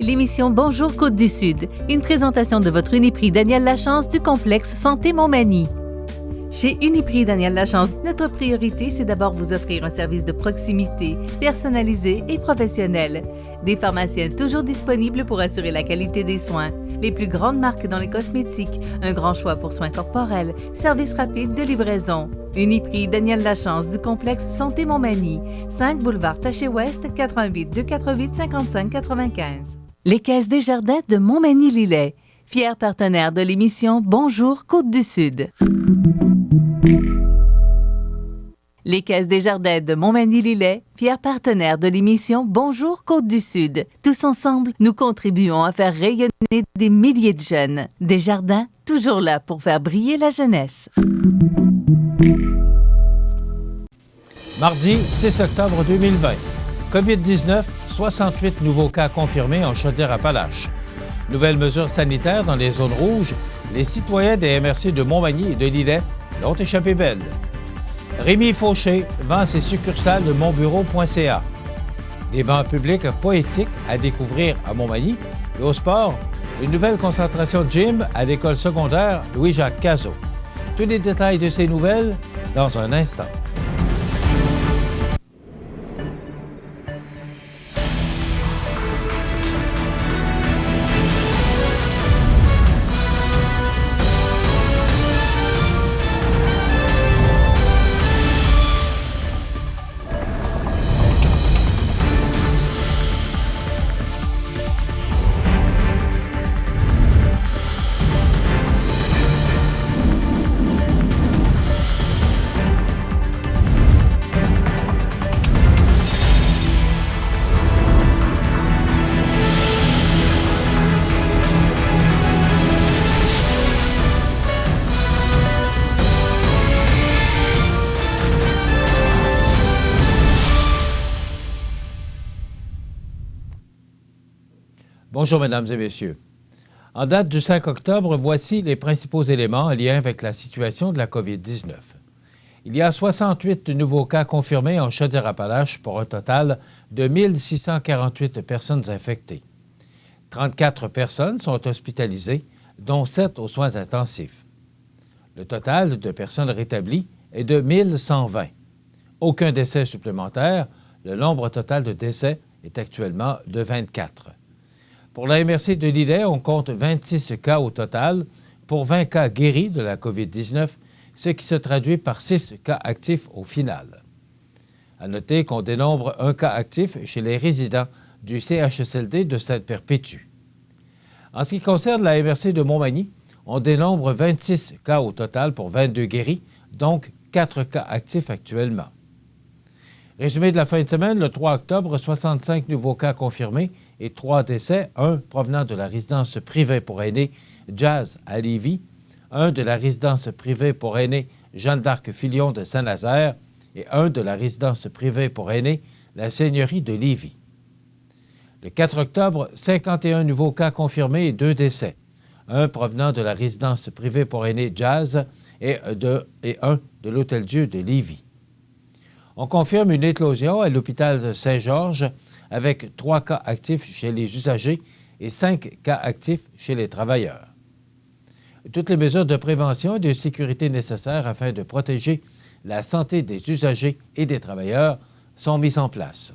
L'émission Bonjour Côte-du-Sud, une présentation de votre Uniprix Daniel Lachance du complexe Santé Montmagny. Chez Uniprix Daniel Lachance, notre priorité, c'est d'abord vous offrir un service de proximité, personnalisé et professionnel. Des pharmaciens toujours disponibles pour assurer la qualité des soins. Les plus grandes marques dans les cosmétiques, un grand choix pour soins corporels, service rapide de livraison. Uniprix Daniel Lachance du complexe Santé Montmagny, 5 boulevard Taché-Ouest, 88 248 55 95. Les Caisses Desjardins de Montmagny-Lillet, fiers partenaires de l'émission Bonjour Côte-du-Sud. Les Caisses Desjardins de Montmagny-Lillet, fiers partenaires de l'émission Bonjour Côte-du-Sud. Tous ensemble, nous contribuons à faire rayonner des milliers de jeunes. Desjardins, toujours là pour faire briller la jeunesse. Mardi 6 octobre 2020. COVID-19, 68 nouveaux cas confirmés en Chaudière-Appalaches. Nouvelles mesures sanitaires dans les zones rouges. Les citoyens des MRC de Montmagny et de Lillet l'ont échappé belle. Rémi Fauché vend ses succursales de monbureau.ca. Des bancs publics poétiques à découvrir à Montmagny. Et au sport, une nouvelle concentration gym à l'école secondaire Louis-Jacques Cazot. Tous les détails de ces nouvelles dans un instant. Bonjour, Mesdames et Messieurs. En date du 5 octobre, voici les principaux éléments en lien avec la situation de la COVID-19. Il y a 68 nouveaux cas confirmés en Chaudière-Appalaches pour un total de 1648 personnes infectées. 34 personnes sont hospitalisées, dont 7 aux soins intensifs. Le total de personnes rétablies est de 1120. Aucun décès supplémentaire. Le nombre total de décès est actuellement de 24. Pour la MRC de Lillet, on compte 26 cas au total pour 20 cas guéris de la COVID-19, ce qui se traduit par 6 cas actifs au final. À noter qu'on dénombre un cas actif chez les résidents du CHSLD de Sainte-Perpétue. En ce qui concerne la MRC de Montmagny, on dénombre 26 cas au total pour 22 guéris, donc 4 cas actifs actuellement. Résumé de la fin de semaine, le 3 octobre, 65 nouveaux cas confirmés et 3 décès, un provenant de la résidence privée pour aînés Jazz à Lévis, un de la résidence privée pour aînés Jeanne d'Arc-Filion de Saint-Nazaire et un de la résidence privée pour aînés la Seigneurie de Lévis. Le 4 octobre, 51 nouveaux cas confirmés et 2 décès, un provenant de la résidence privée pour aînés Jazz et un de l'Hôtel-Dieu de Lévis. On confirme une éclosion à l'hôpital Saint-Georges avec 3 cas actifs chez les usagers et 5 cas actifs chez les travailleurs. Toutes les mesures de prévention et de sécurité nécessaires afin de protéger la santé des usagers et des travailleurs sont mises en place.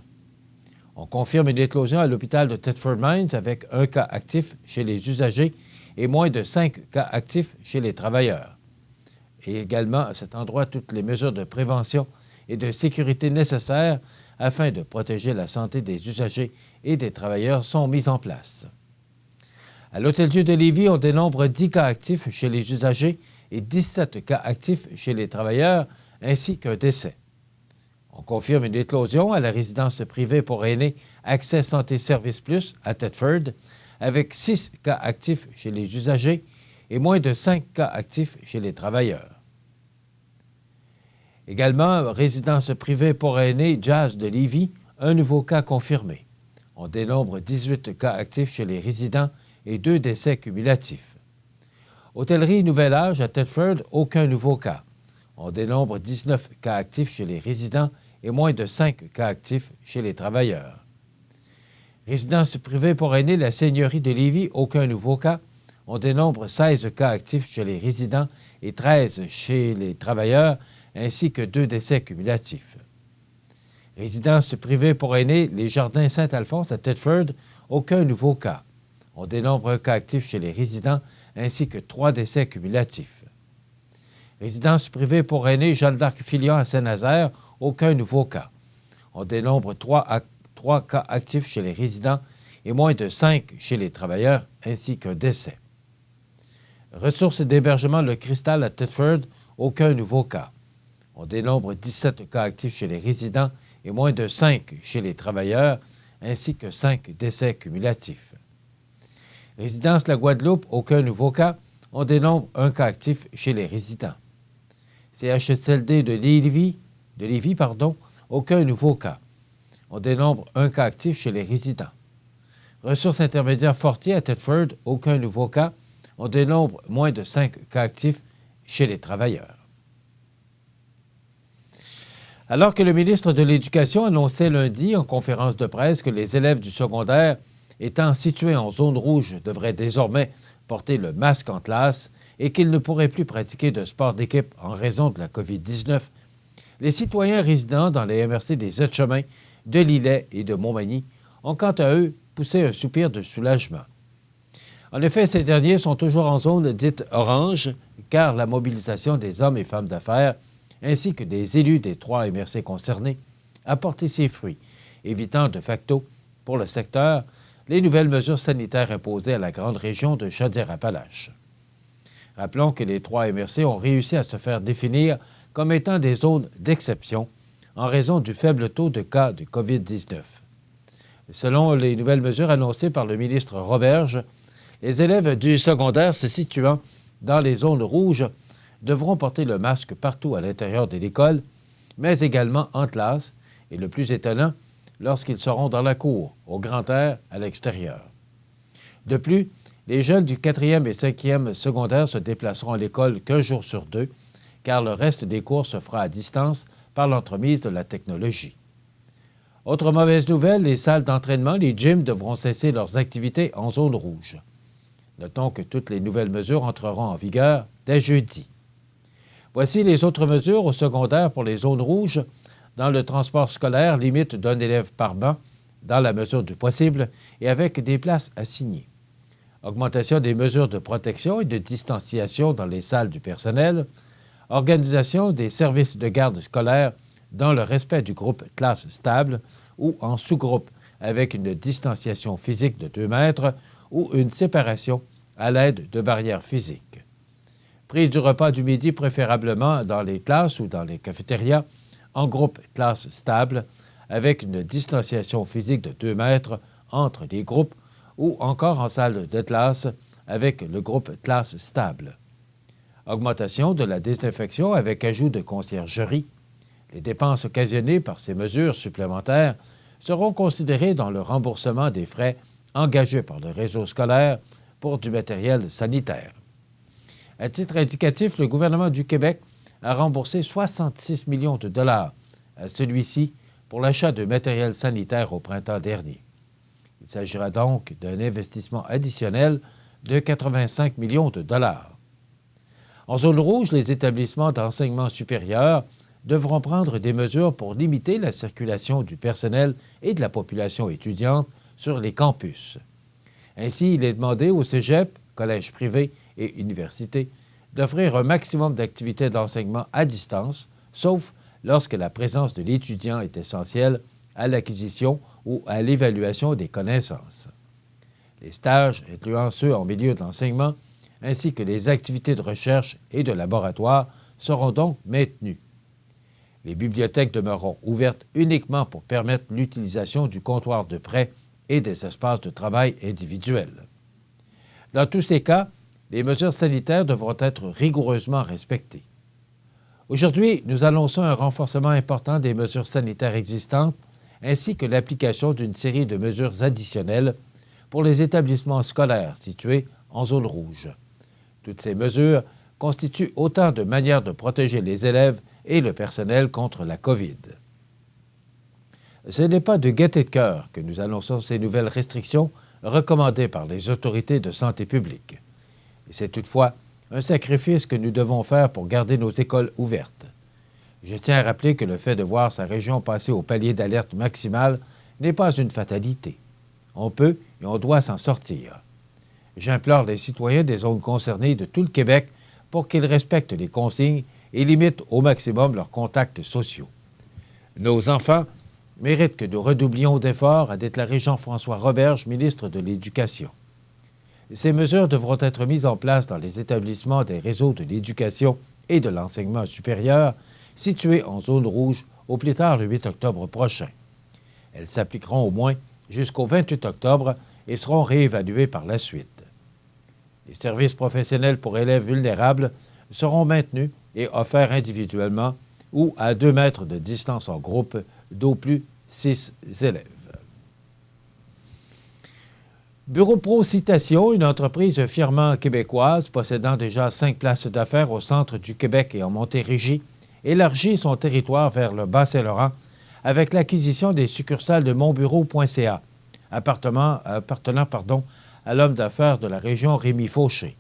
On confirme une éclosion à l'hôpital de Thetford Mines avec 1 cas actif chez les usagers et moins de 5 cas actifs chez les travailleurs. Et également, à cet endroit, toutes les mesures de prévention et de sécurité nécessaires afin de protéger la santé des usagers et des travailleurs sont mises en place. À l'Hôtel-Dieu de Lévis, on dénombre 10 cas actifs chez les usagers et 17 cas actifs chez les travailleurs, ainsi qu'un décès. On confirme une éclosion à la résidence privée pour aînés Accès Santé Service Plus à Thetford, avec 6 cas actifs chez les usagers et moins de 5 cas actifs chez les travailleurs. Également, résidence privée pour aînés Jazz de Lévis, un nouveau cas confirmé. On dénombre 18 cas actifs chez les résidents et 2 décès cumulatifs. Hôtellerie Nouvel Âge à Thetford, aucun nouveau cas. On dénombre 19 cas actifs chez les résidents et moins de 5 cas actifs chez les travailleurs. Résidence privée pour aînés, la Seigneurie de Lévis, aucun nouveau cas. On dénombre 16 cas actifs chez les résidents et 13 chez les travailleurs, ainsi que 2 décès cumulatifs. Résidence privée pour aînés, les Jardins Saint-Alphonse à Thetford, aucun nouveau cas. On dénombre un cas actif chez les résidents, ainsi que 3 décès cumulatifs. Résidence privée pour aînés, Jeanne d'Arc-Filion à Saint-Nazaire, aucun nouveau cas. On dénombre 3 cas actifs chez les résidents et moins de 5 chez les travailleurs, ainsi qu'un décès. Ressources d'hébergement Le Cristal à Thetford, aucun nouveau cas. On dénombre 17 cas actifs chez les résidents et moins de 5 chez les travailleurs, ainsi que 5 décès cumulatifs. Résidence La Guadeloupe, aucun nouveau cas. On dénombre un cas actif chez les résidents. CHSLD de Lévis, aucun nouveau cas. On dénombre un cas actif chez les résidents. Ressources intermédiaires Fortier à Thetford, aucun nouveau cas. On dénombre moins de 5 cas actifs chez les travailleurs. Alors que le ministre de l'Éducation annonçait lundi en conférence de presse que les élèves du secondaire étant situés en zone rouge devraient désormais porter le masque en classe et qu'ils ne pourraient plus pratiquer de sport d'équipe en raison de la COVID-19, les citoyens résidant dans les MRC des Etchemins, de Lillet et de Montmagny ont quant à eux poussé un soupir de soulagement. En effet, ces derniers sont toujours en zone dite orange, car la mobilisation des hommes et femmes d'affaires, ainsi que des élus des 3 MRC concernés, a porté ses fruits, évitant de facto, pour le secteur, les nouvelles mesures sanitaires imposées à la grande région de Chaudière-Appalaches. Rappelons que les 3 MRC ont réussi à se faire définir comme étant des zones d'exception en raison du faible taux de cas de COVID-19. Selon les nouvelles mesures annoncées par le ministre Roberge, les élèves du secondaire se situant dans les zones rouges devront porter le masque partout à l'intérieur de l'école, mais également en classe, et le plus étonnant, lorsqu'ils seront dans la cour, au grand air, à l'extérieur. De plus, les jeunes du 4e et 5e secondaire se déplaceront à l'école qu'1 jour sur 2, car le reste des cours se fera à distance par l'entremise de la technologie. Autre mauvaise nouvelle, les salles d'entraînement, les gyms devront cesser leurs activités en zone rouge. Notons que toutes les nouvelles mesures entreront en vigueur dès jeudi. Voici les autres mesures au secondaire pour les zones rouges. Dans le transport scolaire, limite d'un élève par banc, dans la mesure du possible, et avec des places assignées. Augmentation des mesures de protection et de distanciation dans les salles du personnel. Organisation des services de garde scolaire dans le respect du groupe classe stable ou en sous-groupe avec une distanciation physique de 2 mètres ou une séparation à l'aide de barrières physiques. Prise du repas du midi préférablement dans les classes ou dans les cafétérias en groupe classe stable avec une distanciation physique de 2 mètres entre les groupes ou encore en salle de classe avec le groupe classe stable. Augmentation de la désinfection avec ajout de conciergerie. Les dépenses occasionnées par ces mesures supplémentaires seront considérées dans le remboursement des frais engagés par le réseau scolaire pour du matériel sanitaire. À titre indicatif, le gouvernement du Québec a remboursé 66 millions de dollars à celui-ci pour l'achat de matériel sanitaire au printemps dernier. Il s'agira donc d'un investissement additionnel de 85 millions de dollars. En zone rouge, les établissements d'enseignement supérieur devront prendre des mesures pour limiter la circulation du personnel et de la population étudiante sur les campus. Ainsi, il est demandé aux cégeps, collèges privés et universités d'offrir un maximum d'activités d'enseignement à distance, sauf lorsque la présence de l'étudiant est essentielle à l'acquisition ou à l'évaluation des connaissances. Les stages, incluant ceux en milieu d'enseignement, ainsi que les activités de recherche et de laboratoire seront donc maintenues. Les bibliothèques demeureront ouvertes uniquement pour permettre l'utilisation du comptoir de prêt et des espaces de travail individuels. Dans tous ces cas, les mesures sanitaires devront être rigoureusement respectées. Aujourd'hui, nous annonçons un renforcement important des mesures sanitaires existantes ainsi que l'application d'une série de mesures additionnelles pour les établissements scolaires situés en zone rouge. Toutes ces mesures constituent autant de manières de protéger les élèves et le personnel contre la COVID. Ce n'est pas de gaieté de cœur que nous annonçons ces nouvelles restrictions recommandées par les autorités de santé publique. Et c'est toutefois un sacrifice que nous devons faire pour garder nos écoles ouvertes. Je tiens à rappeler que le fait de voir sa région passer au palier d'alerte maximale n'est pas une fatalité. On peut et on doit s'en sortir. J'implore les citoyens des zones concernées de tout le Québec pour qu'ils respectent les consignes et limitent au maximum leurs contacts sociaux. Nos enfants méritent que nous redoublions d'efforts, a déclaré Jean-François Roberge, ministre de l'Éducation. Ces mesures devront être mises en place dans les établissements des réseaux de l'éducation et de l'enseignement supérieur situés en zone rouge au plus tard le 8 octobre prochain. Elles s'appliqueront au moins jusqu'au 28 octobre et seront réévaluées par la suite. Les services professionnels pour élèves vulnérables seront maintenus et offerts individuellement ou à 2 mètres de distance en groupe d'au plus 6 élèves. Bureau Pro Citation, une entreprise fièrement québécoise possédant déjà 5 places d'affaires au centre du Québec et en Montérégie, élargit son territoire vers le Bas-Saint-Laurent avec l'acquisition des succursales de monbureau.ca, appartenant à l'homme d'affaires de la région Rémi Fauché.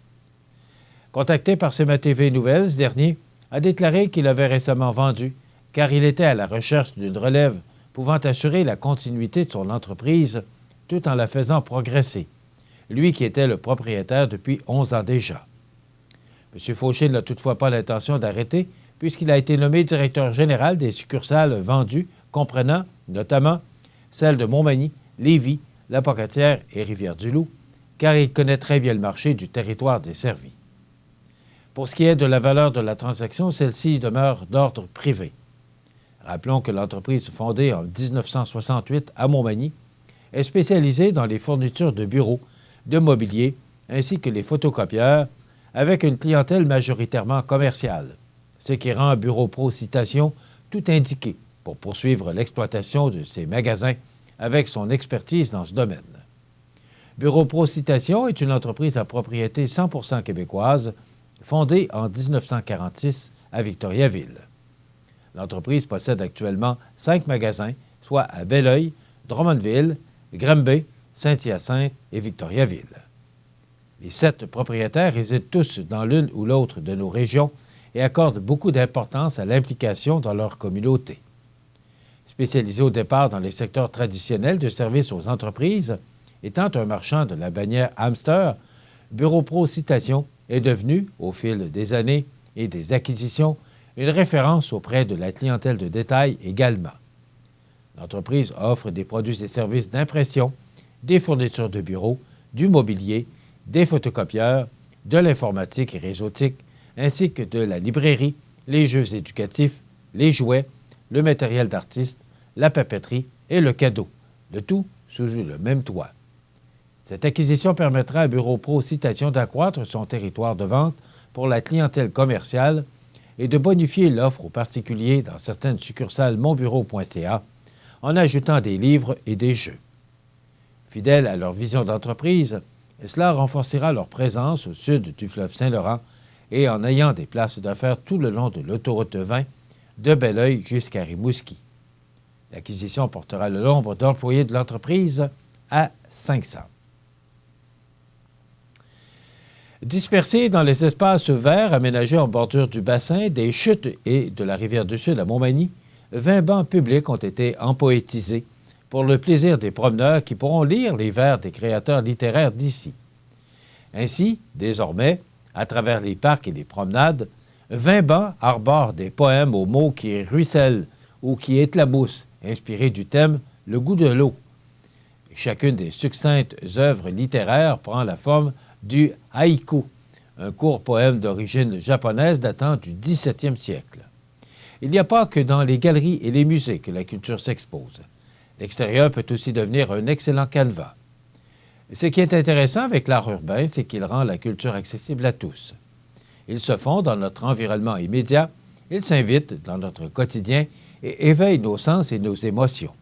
Contacté par CMA-TV Nouvelles, ce dernier a déclaré qu'il avait récemment vendu car il était à la recherche d'une relève pouvant assurer la continuité de son entreprise tout en la faisant progresser, lui qui était le propriétaire depuis 11 ans déjà. M. Fauché n'a toutefois pas l'intention d'arrêter puisqu'il a été nommé directeur général des succursales vendues, comprenant notamment celles de Montmagny, Lévis, La Pocatière et Rivière-du-Loup, car il connaît très bien le marché du territoire desservi. Pour ce qui est de la valeur de la transaction, celle-ci demeure d'ordre privé. Rappelons que l'entreprise fondée en 1968 à Montmagny est spécialisée dans les fournitures de bureaux, de mobilier, ainsi que les photocopieurs, avec une clientèle majoritairement commerciale, ce qui rend Bureau Pro Citation tout indiqué pour poursuivre l'exploitation de ses magasins avec son expertise dans ce domaine. Bureau Pro Citation est une entreprise à propriété 100% québécoise, fondée en 1946 à Victoriaville. L'entreprise possède actuellement 5 magasins, soit à Belleuil, Drummondville, Granby, Saint-Hyacinthe et Victoriaville. Les 7 propriétaires résident tous dans l'une ou l'autre de nos régions et accordent beaucoup d'importance à l'implication dans leur communauté. Spécialisé au départ dans les secteurs traditionnels de services aux entreprises, étant un marchand de la bannière Hamster, Bureau Pro Citation est devenu, au fil des années et des acquisitions, une référence auprès de la clientèle de détail également. L'entreprise offre des produits et services d'impression, des fournitures de bureau, du mobilier, des photocopieurs, de l'informatique et réseautique, ainsi que de la librairie, les jeux éducatifs, les jouets, le matériel d'artiste, la papeterie et le cadeau, le tout sous le même toit. Cette acquisition permettra à Bureau Pro Citation d'accroître son territoire de vente pour la clientèle commerciale et de bonifier l'offre aux particuliers dans certaines succursales monbureau.ca en ajoutant des livres et des jeux. Fidèles à leur vision d'entreprise, cela renforcera leur présence au sud du fleuve Saint-Laurent et en ayant des places d'affaires tout le long de l'autoroute 20, de Belleuil jusqu'à Rimouski. L'acquisition portera le nombre d'employés de l'entreprise à 500. Dispersés dans les espaces verts aménagés en bordure du bassin, des chutes et de la Rivière-du-Sud à Montmagny, 20 bancs publics ont été empoétisés pour le plaisir des promeneurs qui pourront lire les vers des créateurs littéraires d'ici. Ainsi, désormais, à travers les parcs et les promenades, 20 bancs arborent des poèmes aux mots qui ruissellent ou qui éclaboussent, inspirés du thème « Le goût de l'eau ». Chacune des succinctes œuvres littéraires prend la forme du haïku, un court poème d'origine japonaise datant du 17e siècle. Il n'y a pas que dans les galeries et les musées que la culture s'expose. L'extérieur peut aussi devenir un excellent canevas. Ce qui est intéressant avec l'art urbain, c'est qu'il rend la culture accessible à tous. Il se fond dans notre environnement immédiat, il s'invite dans notre quotidien et éveille nos sens et nos émotions.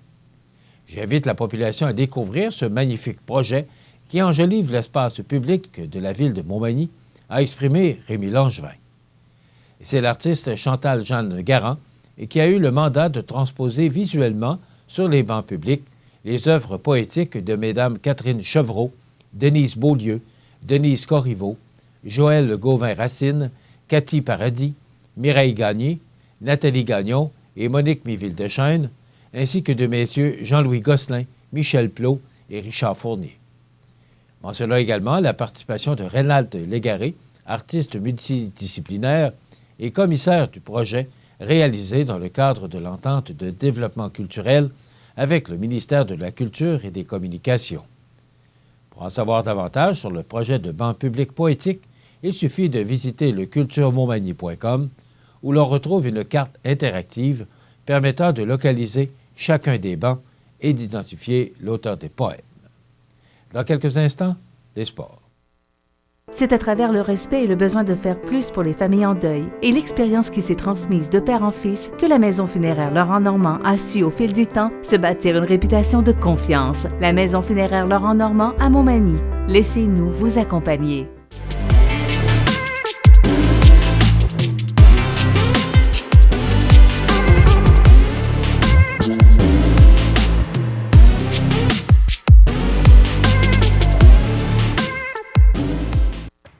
J'invite la population à découvrir ce magnifique projet qui enjolive l'espace public de la ville de Montmagny, a exprimé Rémi Langevin. C'est l'artiste Chantal Jeanne Garand qui a eu le mandat de transposer visuellement sur les bancs publics les œuvres poétiques de Mesdames Catherine Chevreau, Denise Beaulieu, Denise Corriveau, Joël Gauvin-Racine, Cathy Paradis, Mireille Gagné, Nathalie Gagnon et Monique Miville-Deschênes, ainsi que de messieurs Jean-Louis Gosselin, Michel Plot et Richard Fournier. Mentionnons également la participation de Reynald Légaré, artiste multidisciplinaire et commissaire du projet réalisé dans le cadre de l'entente de développement culturel avec le ministère de la Culture et des Communications. Pour en savoir davantage sur le projet de banc public poétique, il suffit de visiter le culturemontmagny.com où l'on retrouve une carte interactive permettant de localiser chacun des bancs et d'identifier l'auteur des poèmes. Dans quelques instants, les sports. C'est à travers le respect et le besoin de faire plus pour les familles en deuil et l'expérience qui s'est transmise de père en fils que la Maison funéraire Laurent Normand a su au fil du temps se bâtir une réputation de confiance. La Maison funéraire Laurent Normand à Montmagny. Laissez-nous vous accompagner.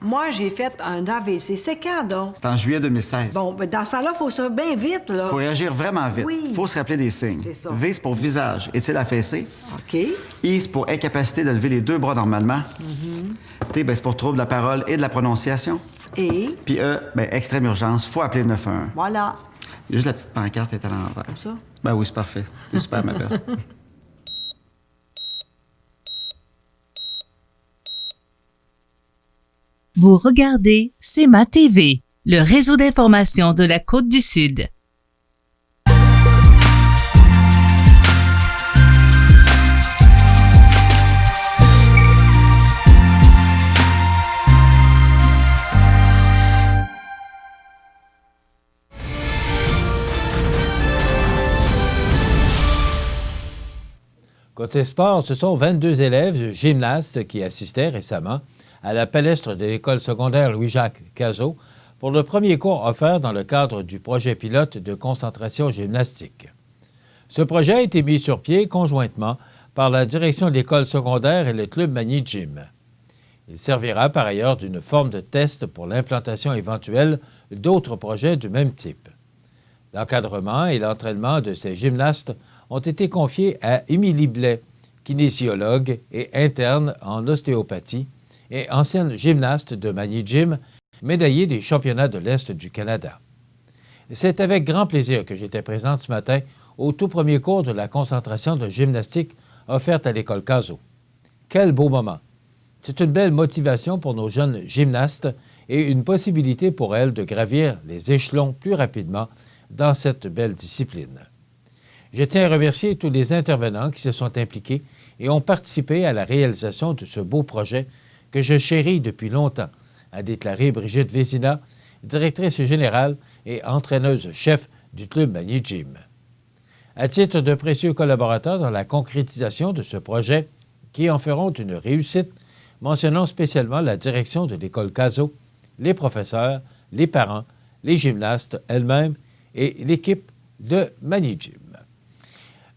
Moi, j'ai fait un AVC. C'est quand, donc? C'est en juillet 2016. Bon, ben dans ça là, faut ça bien vite, là. Faut réagir vraiment vite. Oui. Faut se rappeler des signes. C'est ça. V, c'est pour visage. Est-il affaissé? OK. I, c'est pour incapacité de lever les deux bras normalement. T, ben, c'est pour trouble de la parole et de la prononciation. Et? Puis E, ben, extrême urgence. Faut appeler le 911. Voilà. Il y a juste la petite pancarte est à l'envers. Comme ça? Ben oui, c'est parfait. C'est super, ma belle. Vous regardez CEMA TV, le réseau d'information de la Côte-du-Sud. Côté sport, ce sont 22 élèves gymnastes qui assistaient récemment à la palestre de l'école secondaire Louis-Jacques Cazot pour le premier cours offert dans le cadre du projet pilote de concentration gymnastique. Ce projet a été mis sur pied conjointement par la direction de l'école secondaire et le club Magny Gym. Il servira par ailleurs d'une forme de test pour l'implantation éventuelle d'autres projets du même type. L'encadrement et l'entraînement de ces gymnastes ont été confiés à Émilie Blais, kinésiologue et interne en ostéopathie, et ancienne gymnaste de Magny Gym, médaillée des championnats de l'Est du Canada. C'est avec grand plaisir que j'étais présente ce matin au tout premier cours de la concentration de gymnastique offerte à l'école Cazot. Quel beau moment! C'est une belle motivation pour nos jeunes gymnastes et une possibilité pour elles de gravir les échelons plus rapidement dans cette belle discipline. Je tiens à remercier tous les intervenants qui se sont impliqués et ont participé à la réalisation de ce beau projet que je chéris depuis longtemps, a déclaré Brigitte Vézina, directrice générale et entraîneuse-chef du club Magny Gym. À titre de précieux collaborateurs dans la concrétisation de ce projet, qui en feront une réussite, mentionnons spécialement la direction de l'école Cazot, les professeurs, les parents, les gymnastes elles-mêmes et l'équipe de Magny Gym.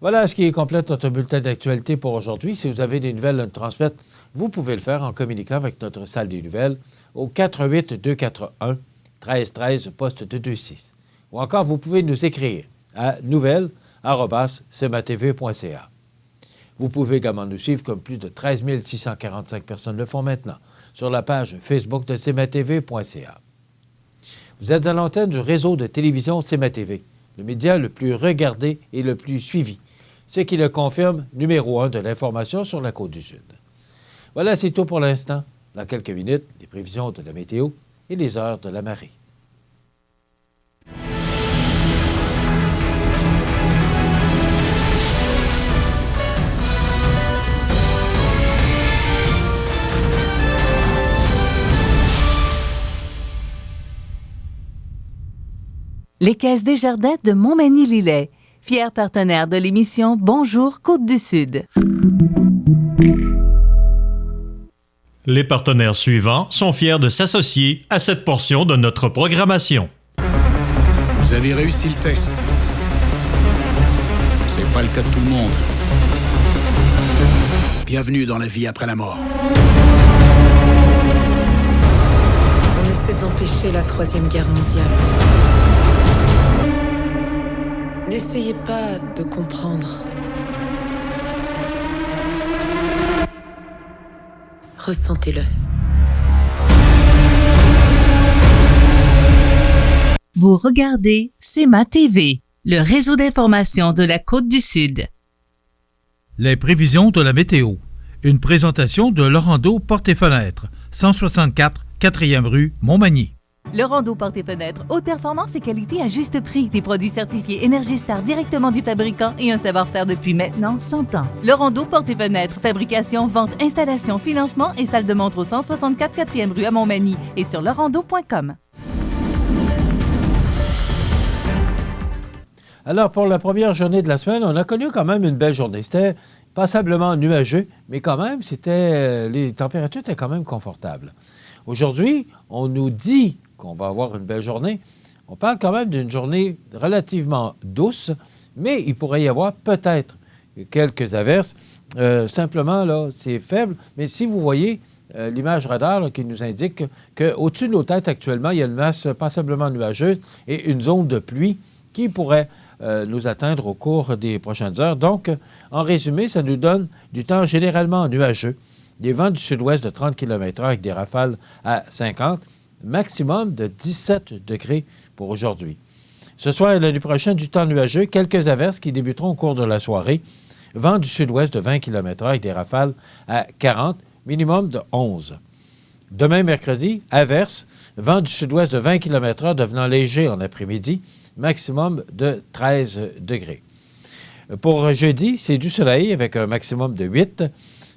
Voilà ce qui complète notre bulletin d'actualité pour aujourd'hui. Si vous avez des nouvelles à nous transmettre, vous pouvez le faire en communiquant avec notre salle des nouvelles au 418-241-1313, poste 226. Ou encore, vous pouvez nous écrire à nouvelles@cematv.ca. Vous pouvez également nous suivre comme plus de 13 645 personnes le font maintenant sur la page Facebook de cematv.ca. Vous êtes à l'antenne du réseau de télévision CEMA-TV, le média le plus regardé et le plus suivi, ce qui le confirme numéro 1 de l'information sur la Côte-du-Sud. Voilà, c'est tout pour l'instant. Dans quelques minutes, les prévisions de la météo et les heures de la marée. Les Caisses des Jardins de Montmagny-Lillet, fier partenaire de l'émission Bonjour Côte-du-Sud. Les partenaires suivants sont fiers de s'associer à cette portion de notre programmation. Vous avez réussi le test. C'est pas le cas de tout le monde. Bienvenue dans la vie après la mort. On essaie d'empêcher la Troisième Guerre mondiale. N'essayez pas de comprendre. Ressentez-le. Vous regardez CEMA TV, le réseau d'information de la Côte-du-Sud. Les prévisions de la météo. Une présentation de Laurando Portes et Fenêtres, 164 4e rue Montmagny. Laurando Portes et Fenêtres, haute performance et qualité à juste prix. Des produits certifiés Énergie-Star directement du fabricant et un savoir-faire depuis maintenant 100 ans. Laurando Portes et Fenêtres, fabrication, vente, installation, financement et salle de montre au 164 4e rue à Montmagny et sur laurando.com. Alors, pour la première journée de la semaine, on a connu quand même une belle journée. C'était passablement nuageux, mais quand même, les températures étaient quand même confortables. Aujourd'hui, on nous dit qu'on va avoir une belle journée. On parle quand même d'une journée relativement douce, mais il pourrait y avoir peut-être quelques averses. Simplement, là, c'est faible. Mais si vous voyez l'image radar là, qui nous indique qu'au-dessus de nos têtes actuellement, il y a une masse passablement nuageuse et une zone de pluie qui pourrait nous atteindre au cours des prochaines heures. Donc, en résumé, ça nous donne du temps généralement nuageux, des vents du sud-ouest de 30 km/h avec des rafales à 50, maximum de 17 degrés pour aujourd'hui. Ce soir et la nuit prochaine, du temps nuageux, quelques averses qui débuteront au cours de la soirée, vent du sud-ouest de 20 km/h avec des rafales à 40, minimum de 11. Demain, mercredi, averses, vent du sud-ouest de 20 km/h devenant léger en après-midi, maximum de 13 degrés. Pour jeudi, c'est du soleil avec un maximum de 8.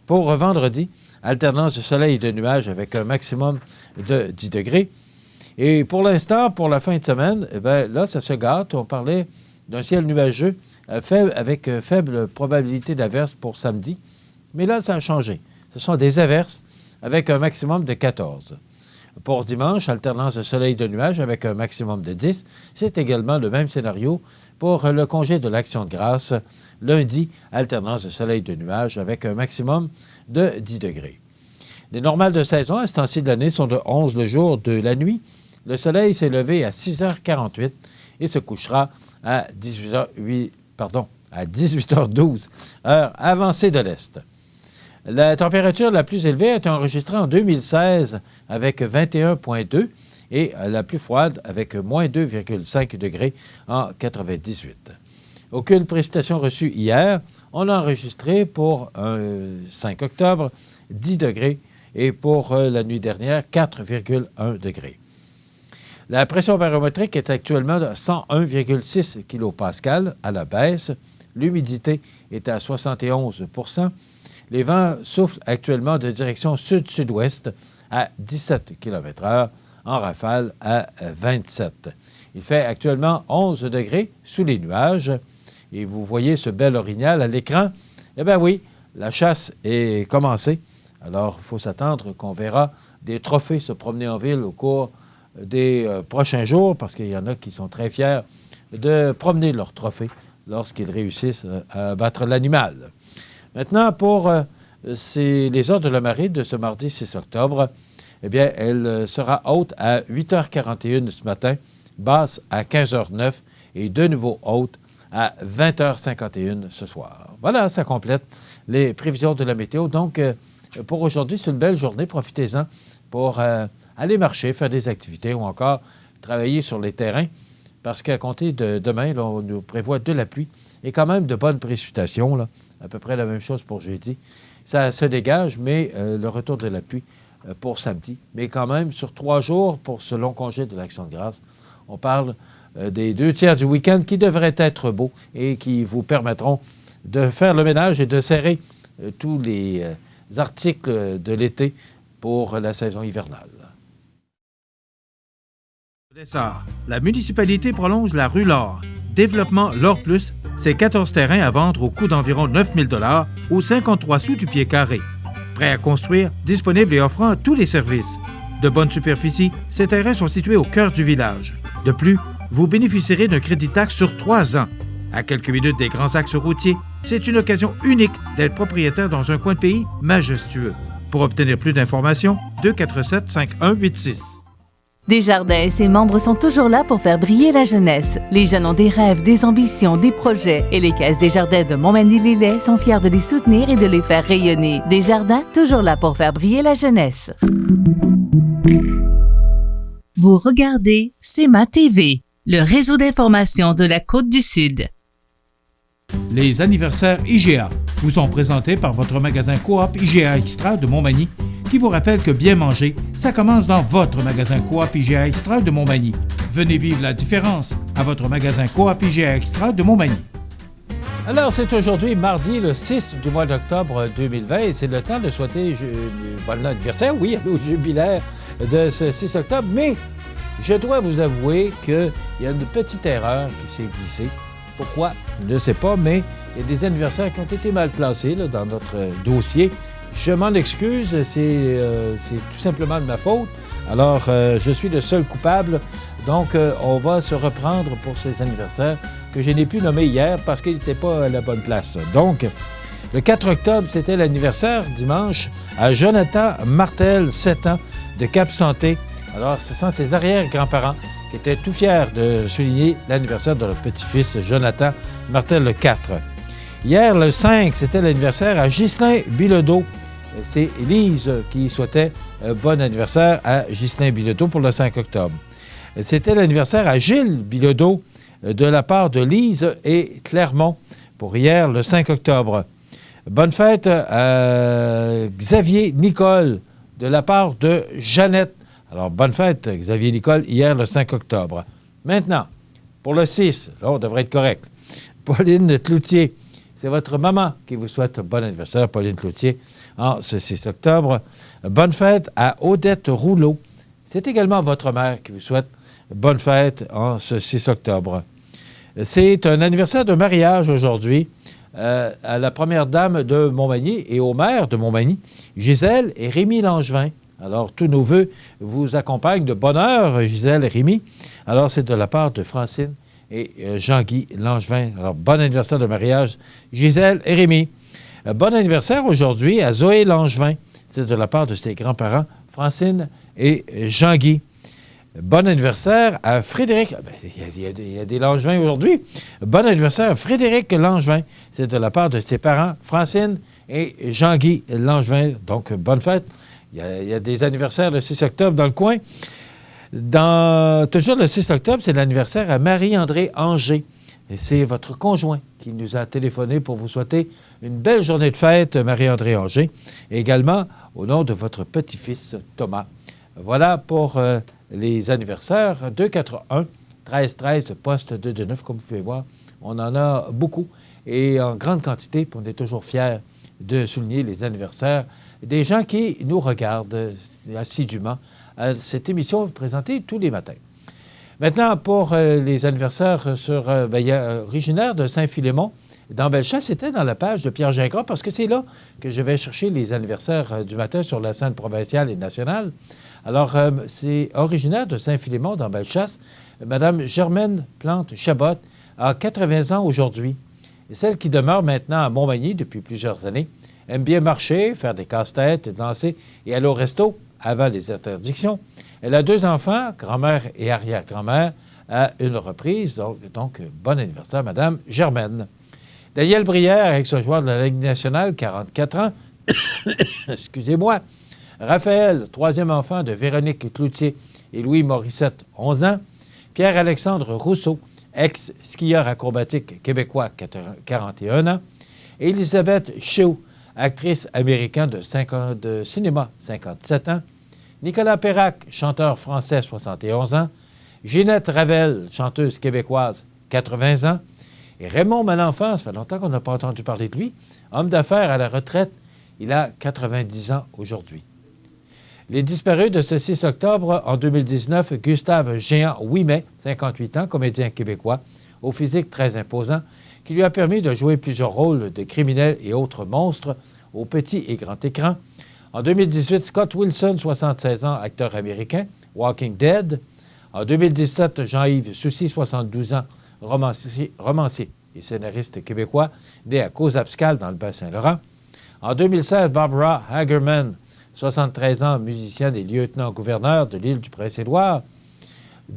Pour vendredi, alternance de soleil et de nuages avec un maximum de 10 degrés. Et pour l'instant, pour la fin de semaine, eh bien, là, ça se gâte. On parlait d'un ciel nuageux avec faible probabilité d'averses pour samedi. Mais là, ça a changé. Ce sont des averses avec un maximum de 14. Pour dimanche, alternance de soleil et de nuages avec un maximum de 10. C'est également le même scénario pour le congé de l'Action de grâce. Lundi, alternance de soleil et de nuages avec un maximum de 10 degrés. Les normales de saison à ce temps-ci de l'année sont de 11 le jour, de la nuit. Le soleil s'est levé à 6h48 et se couchera à 18h12, heure avancée de l'Est. La température la plus élevée a été enregistrée en 2016 avec 21,2 et la plus froide avec moins 2,5 degrés en 98. Aucune précipitation reçue hier. On a enregistré pour 5 octobre 10 degrés et pour la nuit dernière 4,1 degrés. La pression barométrique est actuellement de 101,6 kPa à la baisse. L'humidité est à 71 %. Les vents soufflent actuellement de direction sud-sud-ouest à 17 km/h, en rafale à 27. Il fait actuellement 11 degrés sous les nuages. Et vous voyez ce bel orignal à l'écran. Eh bien oui, la chasse est commencée. Alors, il faut s'attendre qu'on verra des trophées se promener en ville au cours des prochains jours, parce qu'il y en a qui sont très fiers de promener leurs trophées lorsqu'ils réussissent à abattre l'animal. Maintenant, pour les heures de la marée de ce mardi 6 octobre, eh bien, elle sera haute à 8h41 ce matin, basse à 15h09 et de nouveau haute à 20h51 ce soir. Voilà, ça complète les prévisions de la météo. Donc, pour aujourd'hui, c'est une belle journée. Profitez-en pour aller marcher, faire des activités ou encore travailler sur les terrains parce qu'à compter de demain, là, on nous prévoit de la pluie et quand même de bonnes précipitations, là, à peu près la même chose pour jeudi. Ça se dégage, mais le retour de la pluie pour samedi. Mais quand même, sur 3 jours, pour ce long congé de l'Action de grâce, on parle des 2 tiers du week-end qui devraient être beaux et qui vous permettront de faire le ménage et de serrer tous les articles de l'été pour la saison hivernale. La municipalité prolonge la rue L'Or. Développement L'Or Plus, c'est 14 terrains à vendre au coût d'environ 9 000 $ ou 53 sous du pied carré. Prêt à construire, disponible et offrant tous les services. De bonne superficie, ces terrains sont situés au cœur du village. De plus, vous bénéficierez d'un crédit taxe sur 3 ans. À quelques minutes des grands axes routiers, c'est une occasion unique d'être propriétaire dans un coin de pays majestueux. Pour obtenir plus d'informations, 247-5186. Desjardins et ses membres sont toujours là pour faire briller la jeunesse. Les jeunes ont des rêves, des ambitions, des projets et les Caisses Desjardins de Montmagny-Lillet sont fiers de les soutenir et de les faire rayonner. Desjardins, toujours là pour faire briller la jeunesse. Vous regardez CEMA TV, le réseau d'information de la Côte-du-Sud. Les anniversaires IGA vous sont présentés par votre magasin Coop IGA Extra de Montmagny, qui vous rappelle que bien manger, ça commence dans votre magasin Coop IGA Extra de Montmagny. Venez vivre la différence à votre magasin Coop IGA Extra de Montmagny. Alors, c'est aujourd'hui, mardi, le 6 du mois d'octobre 2020, et c'est le temps de souhaiter bon anniversaire, oui, au jubilaire de ce 6 octobre, mais je dois vous avouer qu'il y a une petite erreur qui s'est glissée. Pourquoi? Je ne sais pas, mais il y a des anniversaires qui ont été mal classés là, dans notre dossier. Je m'en excuse, c'est tout simplement de ma faute. Alors, je suis le seul coupable. Donc, on va se reprendre pour ces anniversaires que je n'ai pu nommer hier parce qu'ils n'étaient pas à la bonne place. Donc, le 4 octobre, c'était l'anniversaire, dimanche, à Jonathan Martel, 7 ans, de Cap-Santé. Alors, ce sont ses arrière-grands-parents qui étaient tout fiers de souligner l'anniversaire de leur petit-fils, Jonathan Martel, le 4. Hier, le 5, c'était l'anniversaire à Ghislain Bilodeau. C'est Lise qui souhaitait bon anniversaire à Ghislain Bilodeau pour le 5 octobre. C'était l'anniversaire à Gilles Bilodeau de la part de Lise et Clermont pour hier, le 5 octobre. Bonne fête à Xavier Nicole de la part de Jeannette. Alors, bonne fête, Xavier Nicole, hier, le 5 octobre. Maintenant, pour le 6, là, on devrait être correct. Pauline Cloutier, c'est votre maman qui vous souhaite bon anniversaire, Pauline Cloutier, en ce 6 octobre. Bonne fête à Odette Rouleau. C'est également votre mère qui vous souhaite bonne fête en ce 6 octobre. C'est un anniversaire de mariage aujourd'hui à la première dame de Montmagny et au maire de Montmagny, Gisèle et Rémi Langevin. Alors, tous nos vœux vous accompagnent de bonheur, Gisèle et Rémi. Alors, c'est de la part de Francine et Jean-Guy Langevin. Alors, bon anniversaire de mariage, Gisèle et Rémi. Bon anniversaire aujourd'hui à Zoé Langevin. C'est de la part de ses grands-parents, Francine et Jean-Guy. Bon anniversaire à Frédéric. Il y a des Langevin aujourd'hui. Bon anniversaire à Frédéric Langevin. C'est de la part de ses parents, Francine et Jean-Guy Langevin. Donc, bonne fête. Il y a des anniversaires le 6 octobre dans le coin. Toujours le 6 octobre, c'est l'anniversaire à Marie-André Anger. Et c'est votre conjoint qui nous a téléphoné pour vous souhaiter une belle journée de fête, Marie-André Anger. Et également au nom de votre petit-fils, Thomas. Voilà pour les anniversaires. 241-1313, poste 229, comme vous pouvez voir. On en a beaucoup et en grande quantité. Puis on est toujours fiers de souligner les anniversaires des gens qui nous regardent assidûment à cette émission présentée tous les matins. Maintenant, pour les anniversaires il y a originaire de Saint-Philémon, dans Bellechasse, c'était dans la page de Pierre Gingras, parce que c'est là que je vais chercher les anniversaires du matin sur la scène provinciale et nationale. Alors, c'est originaire de Saint-Philémon, dans Bellechasse. Mme Germaine Plante-Chabot a 80 ans aujourd'hui. Et celle qui demeure maintenant à Montmagny depuis plusieurs années aime bien marcher, faire des casse-têtes, danser et aller au resto avant les interdictions. Elle a 2 enfants, grand-mère et arrière-grand-mère, à une reprise. Donc, bon anniversaire, Mme Germaine. Daniel Brière, ex-joueur de la Ligue nationale, 44 ans. Excusez-moi. Raphaël, 3e enfant de Véronique Cloutier et Louis Morissette, 11 ans. Pierre-Alexandre Rousseau, ex-skieur acrobatique québécois, 41 ans. Élisabeth Chew, actrice américaine de cinéma, 57 ans. Nicolas Perrac, chanteur français, 71 ans. Ginette Ravel, chanteuse québécoise, 80 ans. Et Raymond Malenfant, ça fait longtemps qu'on n'a pas entendu parler de lui, homme d'affaires à la retraite, il a 90 ans aujourd'hui. Les disparus de ce 6 octobre en 2019, Gustave Géant-Ouimet, 58 ans, comédien québécois, au physique très imposant, qui lui a permis de jouer plusieurs rôles de criminels et autres monstres au petit et grand écran. En 2018, Scott Wilson, 76 ans, acteur américain, Walking Dead. En 2017, Jean-Yves Soucy, 72 ans, romancier et scénariste québécois, né à Cozapscal, dans le Bas-Saint-Laurent. En 2016, Barbara Hagerman, 73 ans, musicienne et lieutenant-gouverneur de l'île du Prince-Édouard.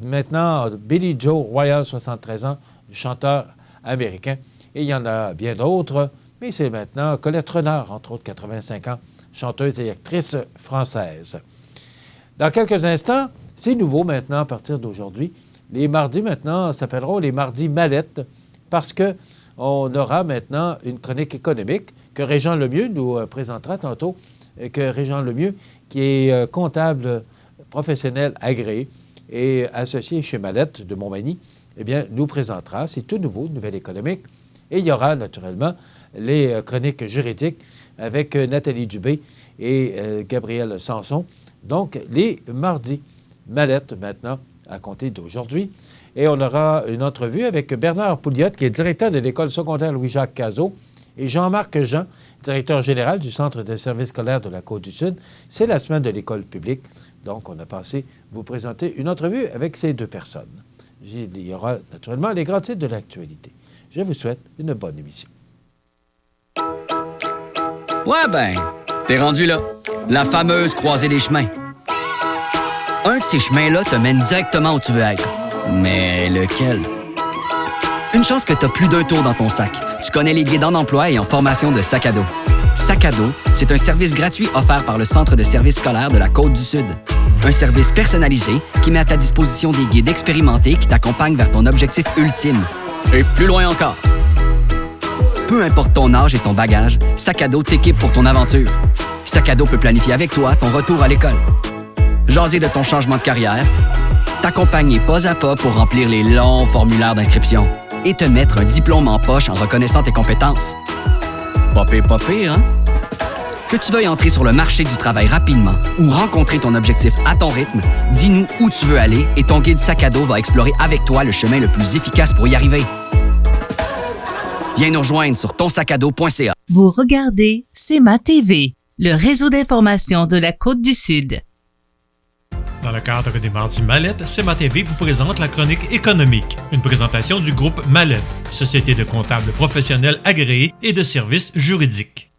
Maintenant, Billy Joe Royal, 73 ans, chanteur américain. Et il y en a bien d'autres, mais c'est maintenant Colette Renard, entre autres 85 ans, chanteuse et actrice française. Dans quelques instants, c'est nouveau maintenant à partir d'aujourd'hui. Les mardis maintenant s'appelleront les mardis Mallette parce qu'on aura maintenant une chronique économique que Régent Lemieux nous présentera tantôt, que Régent Lemieux, qui est comptable professionnel agréé et associé chez Mallette de Montmagny, eh bien, nous présentera. C'est tout nouveau, Nouvelle économique. Et il y aura naturellement les chroniques juridiques avec Nathalie Dubé et Gabriel Sanson. Donc, les mardis Mallette maintenant, à compter d'aujourd'hui. Et on aura une entrevue avec Bernard Pouliot, qui est directeur de l'école secondaire Louis-Jacques Cazot, et Jean-Marc Jean, directeur général du Centre de services scolaires de la Côte-du-Sud. C'est la semaine de l'école publique. Donc, on a pensé vous présenter une entrevue avec ces deux personnes. Il y aura naturellement les grands titres de l'actualité. Je vous souhaite une bonne émission. Ouais ben, t'es rendu là. La fameuse croisée des chemins. Un de ces chemins-là te mène directement où tu veux être. Mais lequel? Une chance que t'as plus d'un tour dans ton sac. Tu connais les guides en emploi et en formation de Sac à dos. Sac à dos, c'est un service gratuit offert par le Centre de services scolaires de la Côte-du-Sud. Un service personnalisé qui met à ta disposition des guides expérimentés qui t'accompagnent vers ton objectif ultime. Et plus loin encore. Peu importe ton âge et ton bagage, Sac à dos t'équipe pour ton aventure. Sac à dos peut planifier avec toi ton retour à l'école. Jaser de ton changement de carrière, t'accompagner pas à pas pour remplir les longs formulaires d'inscription et te mettre un diplôme en poche en reconnaissant tes compétences. Pas pire, hein? Que tu veuilles entrer sur le marché du travail rapidement ou rencontrer ton objectif à ton rythme, dis-nous où tu veux aller et ton guide Sac à dos va explorer avec toi le chemin le plus efficace pour y arriver. Viens nous rejoindre sur tonsacado.ca. Vous regardez CEMA TV, le réseau d'information de la Côte-du-Sud. Dans le cadre des Mardis Mallette, CEMA TV vous présente la chronique économique, une présentation du groupe Mallette, société de comptables professionnels agréés et de services juridiques.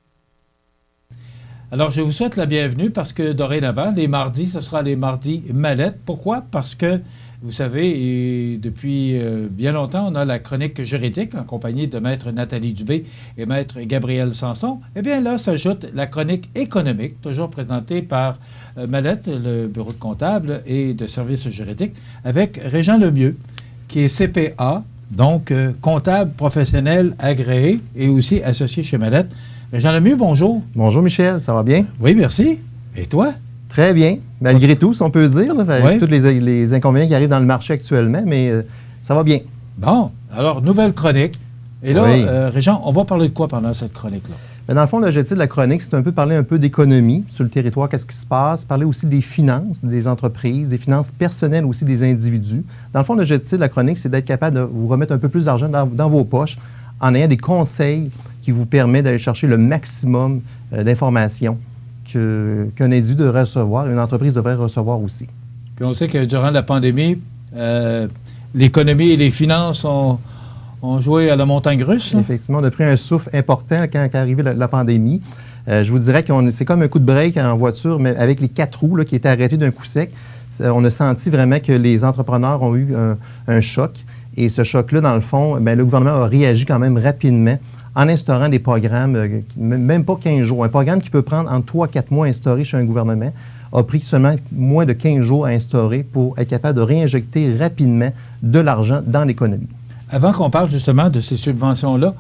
Alors, je vous souhaite la bienvenue parce que dorénavant, les mardis, ce sera les mardis Mallette. Pourquoi? Parce que, vous savez, depuis bien longtemps, on a la chronique juridique en compagnie de Maître Nathalie Dubé et Maître Gabriel Sanson. Eh bien, là s'ajoute la chronique économique, toujours présentée par Mallette, le bureau de comptable et de services juridiques, avec Régent Lemieux, qui est CPA, donc comptable professionnel agréé et aussi associé chez Mallette. Régent Lemieux, bonjour. Bonjour Michel, ça va bien? Oui, merci. Et toi? Très bien, malgré tout, si on peut dire, là, avec tous les inconvénients qui arrivent dans le marché actuellement, mais ça va bien. Bon, alors, nouvelle chronique. Et là, Régent, on va parler de quoi pendant cette chronique-là? Bien, dans le fond, l'objectif de la chronique, c'est parler un peu d'économie sur le territoire, qu'est-ce qui se passe, parler aussi des finances des entreprises, des finances personnelles aussi des individus. Dans le fond, l'objectif de la chronique, c'est d'être capable de vous remettre un peu plus d'argent dans vos poches en ayant des conseils qui vous permettent d'aller chercher le maximum d'informations qu'un individu devrait recevoir, une entreprise devrait recevoir aussi. Puis on sait que durant la pandémie, l'économie et les finances ont joué à la montagne russe. Effectivement, on a pris un souffle important quand est arrivée la pandémie. Je vous dirais que c'est comme un coup de break en voiture, mais avec les 4 roues là, qui étaient arrêtés d'un coup sec. On a senti vraiment que les entrepreneurs ont eu un choc. Et ce choc-là, dans le fond, bien, le gouvernement a réagi quand même rapidement en instaurant des programmes, même pas 15 jours. Un programme qui peut prendre entre 3 à 4 mois à instaurer chez un gouvernement a pris seulement moins de 15 jours à instaurer pour être capable de réinjecter rapidement de l'argent dans l'économie. Avant qu'on parle justement de ces subventions-là,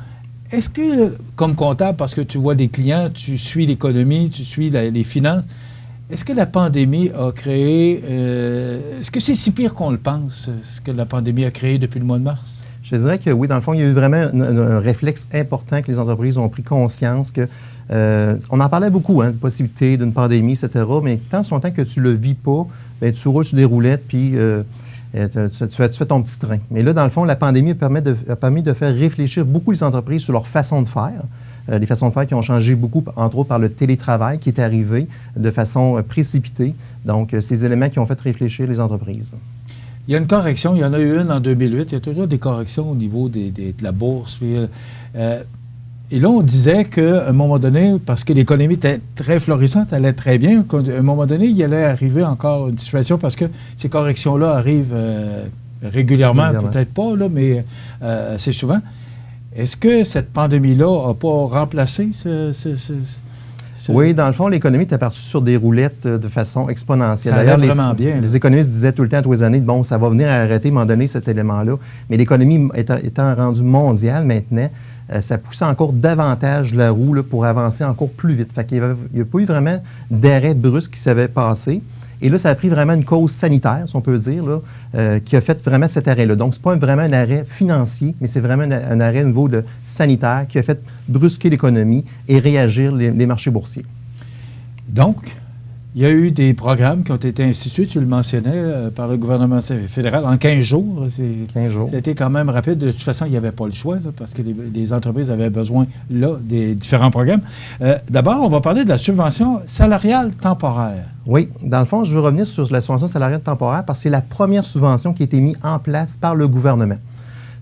est-ce que, comme comptable, parce que tu vois des clients, tu suis l'économie, tu suis les finances, est-ce que la pandémie a créé... est-ce que c'est si pire qu'on le pense, ce que la pandémie a créé depuis le mois de mars? Je dirais que oui, dans le fond, il y a eu vraiment un réflexe important que les entreprises ont pris conscience que... on en parlait beaucoup, de possibilité d'une pandémie, etc., mais tant son temps que tu ne le vis pas, bien, tu roules sur des roulettes, puis tu fais ton petit train. Mais là, dans le fond, la pandémie a permis de faire réfléchir beaucoup les entreprises sur leur façon de faire. Les façons de faire qui ont changé beaucoup, entre autres par le télétravail qui est arrivé de façon précipitée. Donc, ces éléments qui ont fait réfléchir les entreprises. Il y a une correction, il y en a eu une en 2008, il y a toujours des corrections au niveau de la bourse. Puis, et là, on disait qu'à un moment donné, parce que l'économie était très florissante, allait très bien, qu'à un moment donné, il allait arriver encore une situation parce que ces corrections-là arrivent régulièrement, peut-être pas, là, mais assez souvent. Est-ce que cette pandémie-là n'a pas remplacé Oui, dans le fond, l'économie est partie sur des roulettes de façon exponentielle. Ça allait vraiment bien. Les économistes disaient tout le temps, tous les années, bon, ça va venir arrêter, à un moment donné, cet élément-là. Mais l'économie étant rendue mondiale maintenant, ça poussait encore davantage la roue là, pour avancer encore plus vite. Fait qu'il n'y a pas eu vraiment d'arrêt brusque qui s'avait passé. Et là, ça a pris vraiment une cause sanitaire, si on peut dire, là, qui a fait vraiment cet arrêt-là. Donc, ce n'est pas vraiment un arrêt financier, mais c'est vraiment un arrêt au niveau sanitaire qui a fait brusquer l'économie et réagir les marchés boursiers. Donc, il y a eu des programmes qui ont été institués, tu le mentionnais, par le gouvernement fédéral en 15 jours. 15 jours. C'était quand même rapide. De toute façon, il n'y avait pas le choix, là, parce que les entreprises avaient besoin, là, des différents programmes. D'abord, on va parler de la subvention salariale temporaire. Oui. Dans le fond, je veux revenir sur la subvention salariale temporaire parce que c'est la première subvention qui a été mise en place par le gouvernement.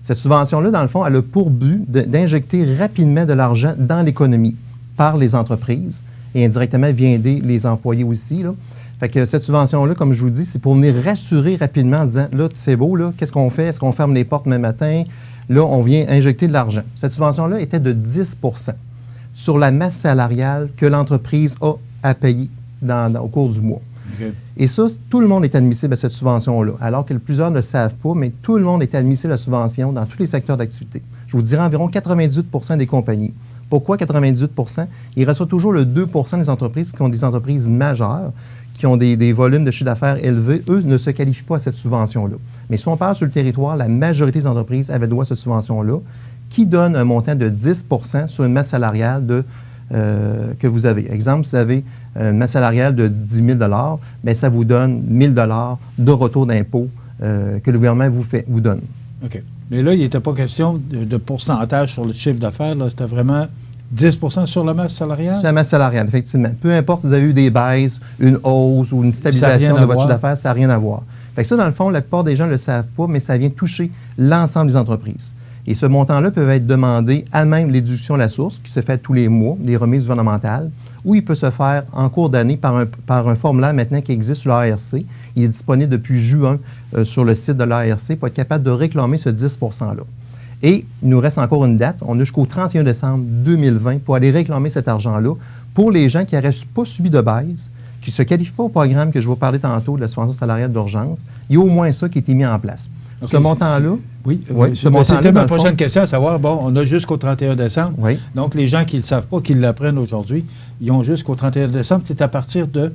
Cette subvention-là, dans le fond, elle a pour but d'injecter rapidement de l'argent dans l'économie par les entreprises et indirectement vient aider les employés aussi, là. Fait que cette subvention-là, comme je vous dis, c'est pour venir rassurer rapidement en disant, là, c'est beau, là, qu'est-ce qu'on fait? Est-ce qu'on ferme les portes demain matin? Là, on vient injecter de l'argent. Cette subvention-là était de 10 sur la masse salariale que l'entreprise a à payer au cours du mois. Okay. Et ça, tout le monde est admissible à cette subvention-là, alors que plusieurs ne le savent pas, mais tout le monde est admissible à la subvention dans tous les secteurs d'activité. Je vous dirais environ 98 des compagnies. Pourquoi 98 Il reçoit toujours le 2 des entreprises qui ont des entreprises majeures, qui ont des volumes de chiffre d'affaires élevés. Eux ne se qualifient pas à cette subvention-là. Mais si on parle sur le territoire, la majorité des entreprises avaient droit à cette subvention-là, qui donne un montant de 10 sur une masse salariale que vous avez. Exemple, si vous avez une masse salariale de 10 000 bien, ça vous donne 1 000 de retour d'impôt que le gouvernement vous donne. OK. Mais là, il n'était pas question de pourcentage sur le chiffre d'affaires. C'était vraiment 10 sur la masse salariale? Sur la masse salariale, effectivement. Peu importe si vous avez eu des baisses, une hausse ou une stabilisation de votre chiffre d'affaires, ça n'a rien à voir. Fait que ça, dans le fond, la plupart des gens ne le savent pas, mais ça vient toucher l'ensemble des entreprises. Et ce montant-là peut être demandé à même les déductions à la source, qui se fait tous les mois, les remises gouvernementales, ou il peut se faire en cours d'année par un formulaire maintenant qui existe sur l'ARC. Il est disponible depuis juin sur le site de l'ARC pour être capable de réclamer ce 10 %-là. Et il nous reste encore une date. On a jusqu'au 31 décembre 2020 pour aller réclamer cet argent-là pour les gens qui n'auraient pas subi de baisse, qui ne se qualifient pas au programme que je vous parlais tantôt de la subvention salariale d'urgence. Il y a au moins ça qui a été mis en place. Okay, ce montant-là... Oui, c'était ma prochaine question, à savoir, bon, on a jusqu'au 31 décembre. Oui. Donc, les gens qui ne le savent pas, qui l'apprennent aujourd'hui, ils ont jusqu'au 31 décembre. C'est à partir de...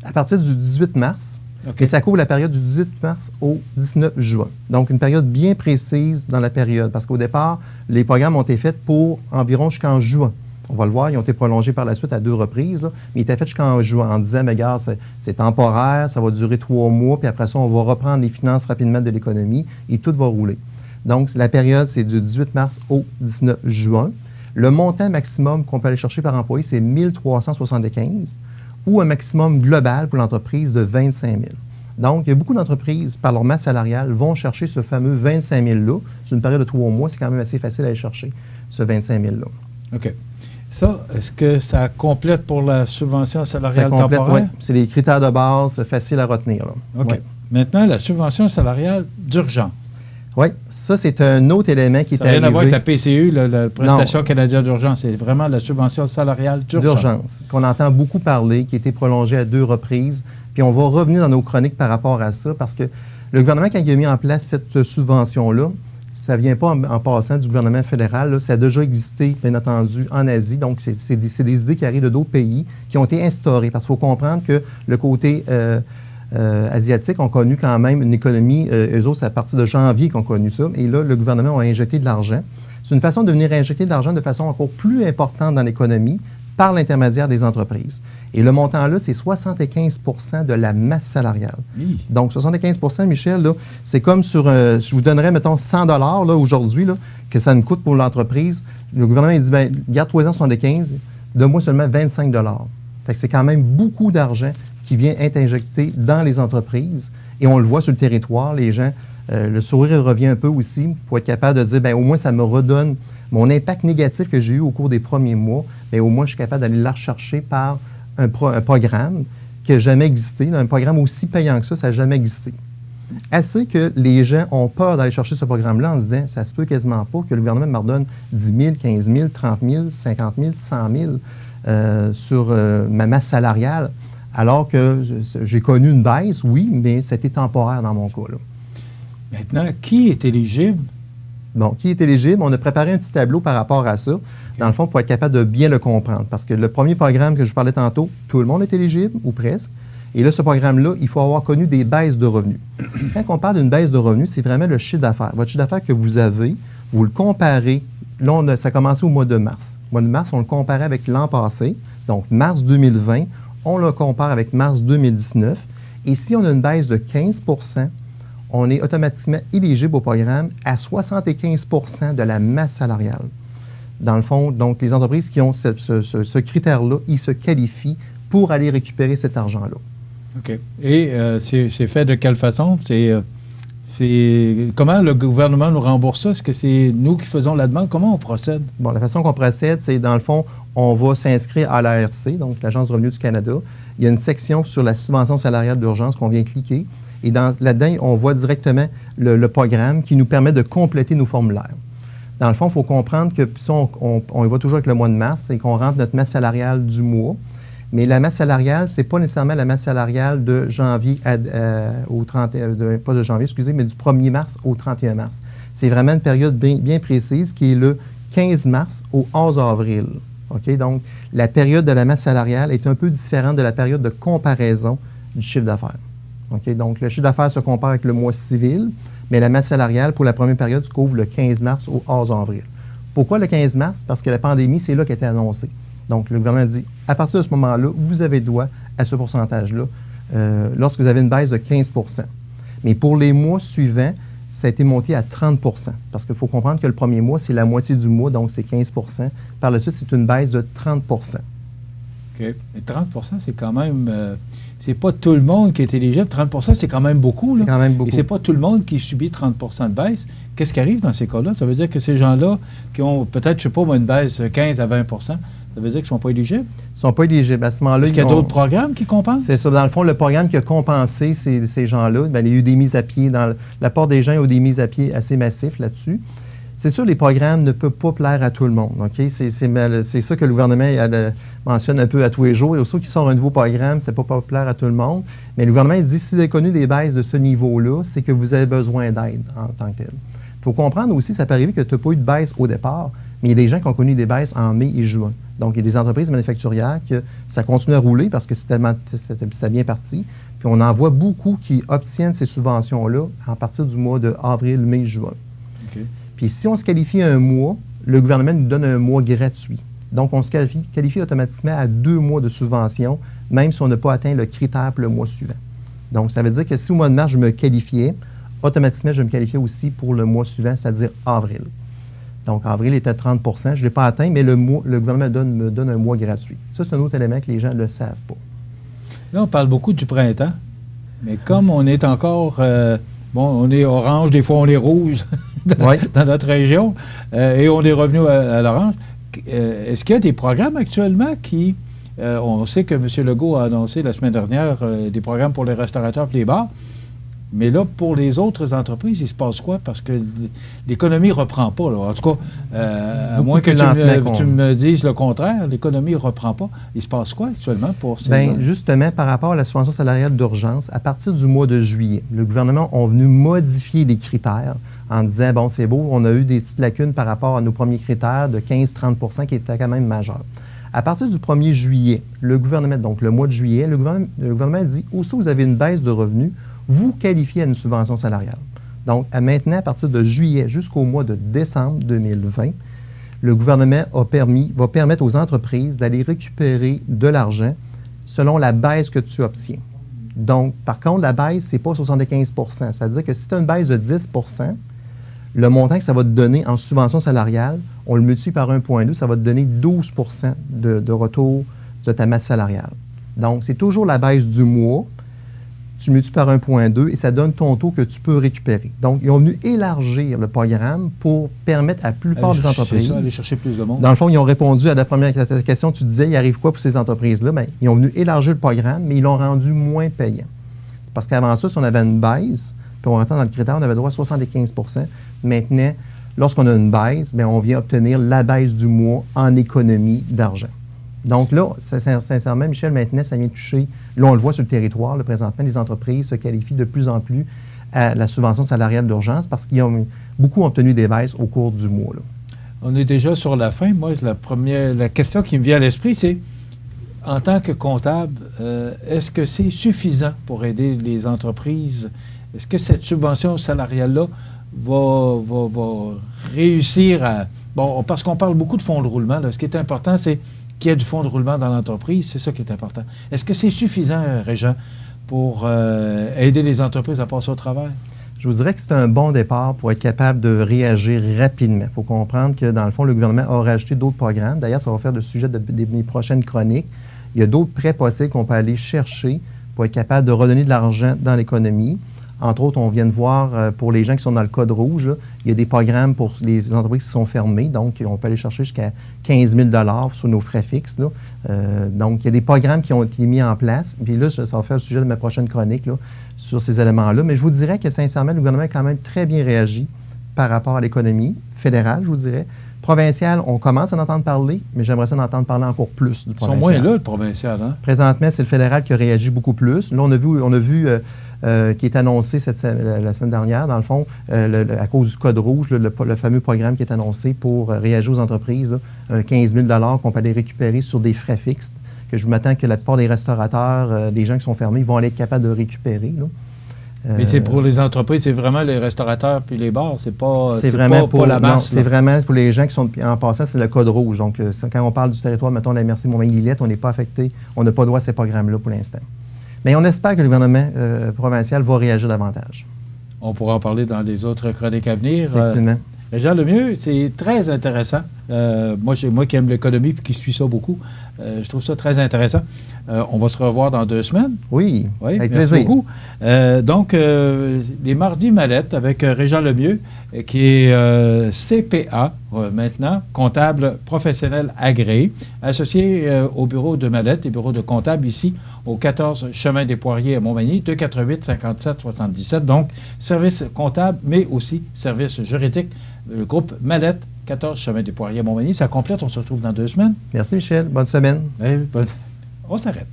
À partir du 18 mars. Okay. Et ça couvre la période du 18 mars au 19 juin. Donc, une période bien précise dans la période. Parce qu'au départ, les programmes ont été faits pour environ jusqu'en juin. On va le voir, ils ont été prolongés par la suite à 2 reprises, là, mais ils étaient faits jusqu'en juin en disant, mais regarde, c'est temporaire, ça va durer 3 mois, puis après ça, on va reprendre les finances rapidement de l'économie et tout va rouler. Donc, la période, c'est du 18 mars au 19 juin. Le montant maximum qu'on peut aller chercher par employé, c'est 1 375 ou un maximum global pour l'entreprise de 25 000. Donc, il y a beaucoup d'entreprises, par leur masse salariale, vont chercher ce fameux 25 000-là. Sur une période de 3 mois, c'est quand même assez facile à aller chercher ce 25 000-là. OK. Ça, est-ce que ça complète pour la subvention salariale temporaire? Oui. C'est les critères de base faciles à retenir. Là. OK. Ouais. Maintenant, la subvention salariale d'urgence. Oui, ça, c'est un autre élément qui est arrivé. Ça n'a rien à voir avec la PCU, la prestation canadienne d'urgence. C'est vraiment la subvention salariale d'urgence. Qu'on entend beaucoup parler, qui a été prolongée à 2 reprises. Puis on va revenir dans nos chroniques par rapport à ça, parce que le gouvernement, quand il a mis en place cette subvention-là, ça ne vient pas en passant du gouvernement fédéral. Là, ça a déjà existé, bien entendu, en Asie. Donc, c'est des idées qui arrivent de d'autres pays qui ont été instaurées. Parce qu'il faut comprendre que le côté asiatiques ont connu quand même une économie, eux autres, c'est à partir de janvier qu'ils ont connu ça. Et là, le gouvernement a injecté de l'argent. C'est une façon de venir injecter de l'argent de façon encore plus importante dans l'économie par l'intermédiaire des entreprises. Et le montant-là, c'est 75 de la masse salariale. Oui. Donc, 75 Michel, là, c'est comme sur... je vous donnerais, mettons, 100 là, aujourd'hui, là, que ça nous coûte pour l'entreprise. Le gouvernement, il dit, bien, garde 3 ans 75, donne-moi seulement 25 Fait que c'est quand même beaucoup d'argent qui vient être injecté dans les entreprises. Et on le voit sur le territoire, les gens, le sourire revient un peu aussi pour être capable de dire, bien, au moins, ça me redonne mon impact négatif que j'ai eu au cours des premiers mois. Bien, au moins, je suis capable d'aller la rechercher par un programme qui n'a jamais existé. Un programme aussi payant que ça n'a jamais existé. Assez que les gens ont peur d'aller chercher ce programme-là en se disant, ça se peut quasiment pas que le gouvernement me redonne 10 000, 15 000, 30 000, 50 000, 100 000 sur ma masse salariale, alors que j'ai connu une baisse, oui, mais c'était temporaire dans mon cas, là. Maintenant, qui est éligible? Bon, qui est éligible? On a préparé un petit tableau par rapport à ça, dans le fond, pour être capable de bien le comprendre. Parce que le premier programme que je vous parlais tantôt, tout le monde est éligible, ou presque. Et là, ce programme-là, il faut avoir connu des baisses de revenus. Quand on parle d'une baisse de revenus, c'est vraiment le chiffre d'affaires. Votre chiffre d'affaires que vous avez, vous le comparez. Là, ça a commencé au mois de mars. Au mois de mars, on le comparait avec l'an passé, donc mars 2020. On le compare avec mars 2019. Et si on a une baisse de 15 %, on est automatiquement éligible au programme à 75 % de la masse salariale. Dans le fond, donc, les entreprises qui ont ce critère-là, ils se qualifient pour aller récupérer cet argent-là. OK. Et c'est fait de quelle façon? Comment le gouvernement nous rembourse ça? Est-ce que c'est nous qui faisons la demande? Comment on procède? Bon, la façon qu'on procède, c'est, dans le fond, on va s'inscrire à l'ARC, donc l'Agence du revenu du Canada. Il y a une section sur la subvention salariale d'urgence qu'on vient cliquer. Et là-dedans, on voit directement le programme qui nous permet de compléter nos formulaires. Dans le fond, il faut comprendre que si on y va toujours avec le mois de mars, c'est qu'on rentre notre masse salariale du mois. Mais la masse salariale, ce n'est pas nécessairement la masse salariale de janvier au 31... pas de janvier, excusez, mais du 1er mars au 31 mars. C'est vraiment une période bien précise qui est le 15 mars au 11 avril. OK? Donc, la période de la masse salariale est un peu différente de la période de comparaison du chiffre d'affaires. OK? Donc, le chiffre d'affaires se compare avec le mois civil, mais la masse salariale, pour la première période, se couvre le 15 mars au 11 avril. Pourquoi le 15 mars? Parce que la pandémie, c'est là qu'elle était annoncée. Donc, le gouvernement dit, à partir de ce moment-là, vous avez droit à ce pourcentage-là lorsque vous avez une baisse de 15 %. Mais pour les mois suivants, ça a été monté à 30 % parce qu'il faut comprendre que le premier mois, c'est la moitié du mois, donc c'est 15 %. Par la suite, c'est une baisse de 30 %. OK. Mais 30 %, c'est quand même... c'est pas tout le monde qui est éligible. 30 %, c'est quand même beaucoup. C'est quand même beaucoup. Et c'est pas tout le monde qui subit 30 % de baisse. Qu'est-ce qui arrive dans ces cas-là? Ça veut dire que ces gens-là qui ont peut-être, je sais pas, une baisse de 15 à 20 % ça veut dire qu'ils ne sont pas éligibles? Ils ne sont pas éligibles. À ce moment-là, est-ce qu'il y a d'autres programmes qui compensent? C'est ça. Dans le fond, le programme qui a compensé ces gens-là, bien, il y a eu des mises à pied. La part des gens ont eu des mises à pied assez massifs là-dessus. C'est sûr, les programmes ne peuvent pas plaire à tout le monde. Okay? C'est ça que le gouvernement mentionne un peu à tous les jours. Et aussi qu'il sort un nouveau programme, ça ne peut pas plaire à tout le monde. Mais le gouvernement dit, si vous avez connu des baisses de ce niveau-là, c'est que vous avez besoin d'aide en tant que tel. Il faut comprendre aussi, ça peut arriver que tu n'as pas eu de baisse au départ, mais il y a des gens qui ont connu des baisses en mai et juin. Donc, il y a des entreprises manufacturières que ça continue à rouler parce que c'était bien parti. Puis, on en voit beaucoup qui obtiennent ces subventions-là à partir du mois de avril, mai, juin. Okay. Puis, si on se qualifie un mois, le gouvernement nous donne un mois gratuit. Donc, on se qualifie automatiquement à 2 mois de subvention, même si on n'a pas atteint le critère pour le mois suivant. Donc, ça veut dire que si au mois de mars, je me qualifiais, automatiquement, je me qualifiais aussi pour le mois suivant, c'est-à-dire avril. Donc, avril était à 30 % je ne l'ai pas atteint, mais le gouvernement me donne un mois gratuit. Ça, c'est un autre élément que les gens ne le savent pas. Là, on parle beaucoup du printemps, mais comme on est encore... on est orange, des fois on est rouge dans notre région, et on est revenu à l'orange. Est-ce qu'il y a des programmes actuellement qui... on sait que M. Legault a annoncé la semaine dernière des programmes pour les restaurateurs et les bars. Mais là, pour les autres entreprises, il se passe quoi? Parce que l'économie ne reprend pas. Là. En tout cas, à moins que tu me dises le contraire, l'économie ne reprend pas. Il se passe quoi actuellement pour ces... Bien, justement, par rapport à la subvention salariale d'urgence, à partir du mois de juillet, le gouvernement a venu modifier les critères en disant, bon, c'est beau, on a eu des petites lacunes par rapport à nos premiers critères de 15-30 % qui étaient quand même majeurs. À partir du 1er juillet, le gouvernement, donc le mois de juillet, le gouvernement dit, aussi vous avez une baisse de revenus, vous qualifiez à une subvention salariale. Donc, maintenant, à partir de juillet jusqu'au mois de décembre 2020, le gouvernement va permettre aux entreprises d'aller récupérer de l'argent selon la baisse que tu obtiens. Donc, par contre, la baisse, ce n'est pas 75 %. C'est-à-dire que si tu as une baisse de 10 %, le montant que ça va te donner en subvention salariale, on le multiplie par 1,2, ça va te donner 12 % de retour de ta masse salariale. Donc, c'est toujours la baisse du mois. Tu multiplies par 1,2 et ça donne ton taux que tu peux récupérer. Donc, ils ont venu élargir le programme pour permettre à la plupart des entreprises... aller chercher plus de monde. Dans le fond, ils ont répondu à la première question. Tu disais, il arrive quoi pour ces entreprises-là? Bien, ils ont venu élargir le programme, mais ils l'ont rendu moins payant. C'est parce qu'avant ça, si on avait une baisse, puis on rentrait dans le critère, on avait droit à 75 %. Maintenant, lorsqu'on a une baisse, bien, on vient obtenir la baisse du mois en économie d'argent. Donc là, sincèrement, Michel, maintenant, ça vient toucher, là, on le voit sur le territoire, là, présentement, les entreprises se qualifient de plus en plus à la subvention salariale d'urgence parce beaucoup ont obtenu des baisses au cours du mois. Là. On est déjà sur la fin. Moi, la question qui me vient à l'esprit, c'est, en tant que comptable, est-ce que c'est suffisant pour aider les entreprises? Est-ce que cette subvention salariale-là va réussir à... Bon, parce qu'on parle beaucoup de fonds de roulement, là. Ce qui est important, c'est qu'il y ait du fonds de roulement dans l'entreprise. C'est ça qui est important. Est-ce que c'est suffisant, Régent, pour aider les entreprises à passer au travers? Je vous dirais que c'est un bon départ pour être capable de réagir rapidement. Il faut comprendre que, dans le fond, le gouvernement a rajouté d'autres programmes. D'ailleurs, ça va faire le sujet de mes prochaines chroniques. Il y a d'autres prêts possibles qu'on peut aller chercher pour être capable de redonner de l'argent dans l'économie. Entre autres, on vient de voir, pour les gens qui sont dans le code rouge, là, il y a des programmes pour les entreprises qui sont fermées. Donc, on peut aller chercher jusqu'à 15 000 $ sur nos frais fixes. Là. Donc, il y a des programmes qui ont été mis en place. Puis là, ça va faire le sujet de ma prochaine chronique là, sur ces éléments-là. Mais je vous dirais que, sincèrement, le gouvernement a quand même très bien réagi par rapport à l'économie fédérale, je vous dirais. Provincial, on commence à en entendre parler, mais j'aimerais ça en entendre parler encore plus du provincial. Ils sont moins là, le provincial, hein? Présentement, c'est le fédéral qui a réagi beaucoup plus. Là, on a vu qui est annoncé la semaine dernière, dans le fond, à cause du code rouge, le fameux programme qui est annoncé pour réagir aux entreprises, 15 000 $ qu'on peut aller récupérer sur des frais fixes, que je m'attends que la plupart des restaurateurs, des gens qui sont fermés, vont aller être capables de récupérer. Là. Mais c'est pour les entreprises, c'est vraiment les restaurateurs puis les bars, c'est vraiment pas la masse. C'est vraiment pour les gens qui sont en passant, c'est le code rouge. Donc, quand on parle du territoire, mettons, de la MRC-Montmagny-Lillette, on n'est pas affecté, on n'a pas droit à ces programmes-là pour l'instant. Mais on espère que le gouvernement provincial va réagir davantage. On pourra en parler dans les autres chroniques à venir. Effectivement. Régent Lemieux, c'est très intéressant. Moi qui aime l'économie et qui suis ça beaucoup, je trouve ça très intéressant. On va se revoir dans 2 semaines. Oui, avec merci plaisir. Beaucoup. Donc, les Mardis Mallette avec Régent Lemieux, qui est CPA maintenant, comptable professionnel agréé, associé au bureau de Mallette, les bureaux de comptable ici, au 14 Chemin des Poiriers à Montmagny, 248 57 77. Donc, service comptable, mais aussi service juridique. Le groupe Mallette, 14 Chemin des Poiriers à Montmagny. Ça complète, on se retrouve dans 2 semaines. Merci Michel, bonne semaine. On s'arrête.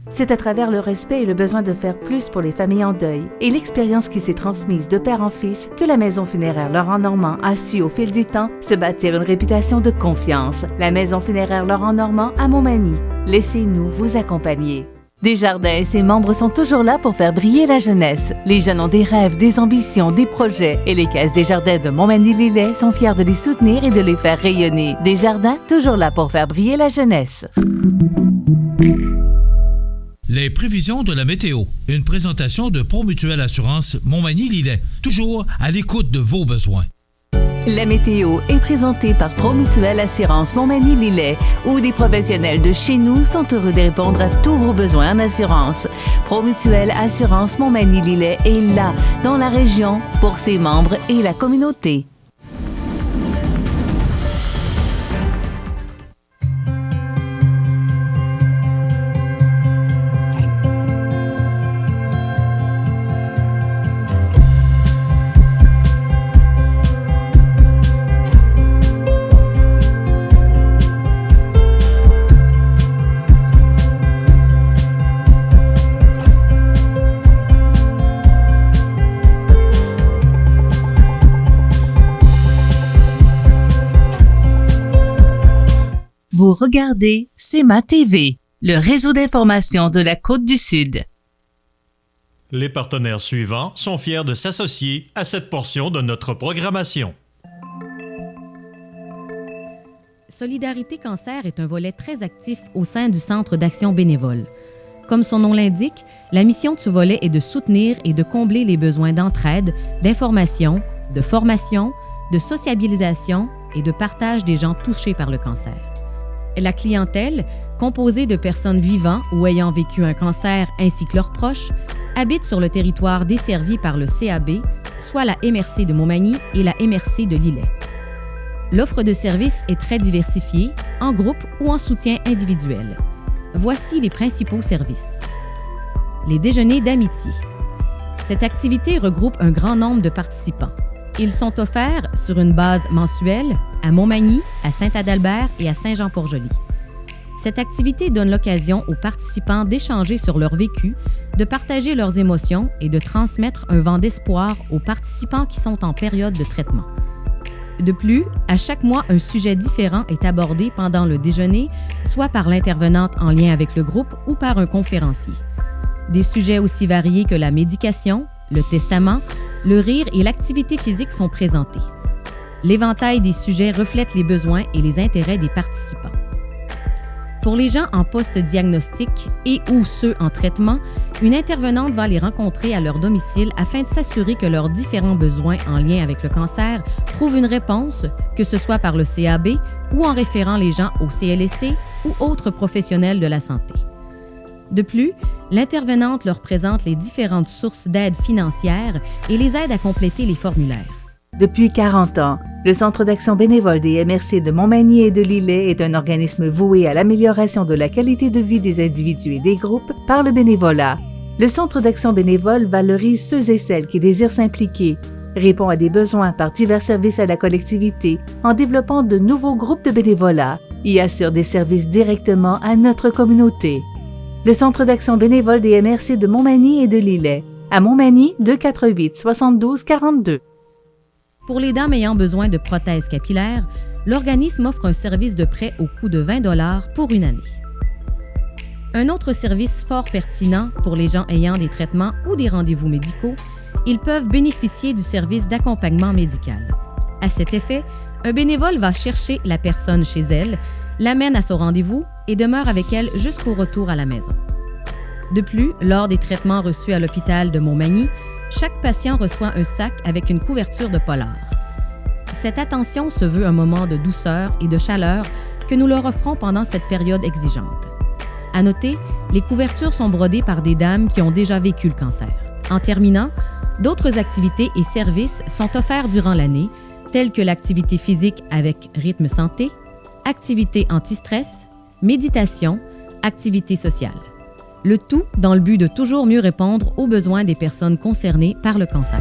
C'est à travers le respect et le besoin de faire plus pour les familles en deuil et l'expérience qui s'est transmise de père en fils que la Maison funéraire Laurent Normand a su au fil du temps se bâtir une réputation de confiance. La Maison funéraire Laurent Normand à Montmagny. Laissez-nous vous accompagner. Desjardins et ses membres sont toujours là pour faire briller la jeunesse. Les jeunes ont des rêves, des ambitions, des projets et les caisses Desjardins de Montmagny-Lillet sont fiers de les soutenir et de les faire rayonner. Desjardins, toujours là pour faire briller la jeunesse. Les prévisions de la météo. Une présentation de Promutuelle Assurance Montmagny-Lillet. Toujours à l'écoute de vos besoins. La météo est présentée par Promutuelle Assurance Montmagny-Lillet, où des professionnels de chez nous sont heureux de répondre à tous vos besoins en assurance. Promutuelle Assurance Montmagny-Lillet est là, dans la région, pour ses membres et la communauté. Vous regardez CEMA TV, le réseau d'information de la Côte-du-Sud. Les partenaires suivants sont fiers de s'associer à cette portion de notre programmation. Solidarité Cancer est un volet très actif au sein du Centre d'action bénévole. Comme son nom l'indique, la mission de ce volet est de soutenir et de combler les besoins d'entraide, d'information, de formation, de sociabilisation et de partage des gens touchés par le cancer. La clientèle, composé de personnes vivant ou ayant vécu un cancer ainsi que leurs proches, habitent sur le territoire desservi par le CAB, soit la MRC de Montmagny et la MRC de Lillet. L'offre de services est très diversifiée, en groupe ou en soutien individuel. Voici les principaux services. Les déjeuners d'amitié. Cette activité regroupe un grand nombre de participants. Ils sont offerts sur une base mensuelle à Montmagny, à Saint-Adalbert et à Saint-Jean-Port-Joli. Cette activité donne l'occasion aux participants d'échanger sur leur vécu, de partager leurs émotions et de transmettre un vent d'espoir aux participants qui sont en période de traitement. De plus, à chaque mois, un sujet différent est abordé pendant le déjeuner, soit par l'intervenante en lien avec le groupe ou par un conférencier. Des sujets aussi variés que la médication, le testament, le rire et l'activité physique sont présentés. L'éventail des sujets reflète les besoins et les intérêts des participants. Pour les gens en post-diagnostic et ou ceux en traitement, une intervenante va les rencontrer à leur domicile afin de s'assurer que leurs différents besoins en lien avec le cancer trouvent une réponse, que ce soit par le CAB ou en référant les gens au CLSC ou autres professionnels de la santé. De plus, l'intervenante leur présente les différentes sources d'aide financière et les aide à compléter les formulaires. Depuis 40 ans, le Centre d'action bénévole des MRC de Montmagny et de Lillet est un organisme voué à l'amélioration de la qualité de vie des individus et des groupes par le bénévolat. Le Centre d'action bénévole valorise ceux et celles qui désirent s'impliquer, répond à des besoins par divers services à la collectivité en développant de nouveaux groupes de bénévolat et assure des services directement à notre communauté. Le Centre d'action bénévole des MRC de Montmagny et de Lillet, à Montmagny 248 72 42. Pour les dames ayant besoin de prothèses capillaires, l'organisme offre un service de prêt au coût de 20 $ pour une année. Un autre service fort pertinent pour les gens ayant des traitements ou des rendez-vous médicaux, ils peuvent bénéficier du service d'accompagnement médical. À cet effet, un bénévole va chercher la personne chez elle, l'amène à son rendez-vous et demeure avec elle jusqu'au retour à la maison. De plus, lors des traitements reçus à l'hôpital de Montmagny, chaque patient reçoit un sac avec une couverture de polar. Cette attention se veut un moment de douceur et de chaleur que nous leur offrons pendant cette période exigeante. À noter, les couvertures sont brodées par des dames qui ont déjà vécu le cancer. En terminant, d'autres activités et services sont offerts durant l'année, tels que l'activité physique avec rythme santé, activité anti-stress, méditation, activité sociale. Le tout dans le but de toujours mieux répondre aux besoins des personnes concernées par le cancer.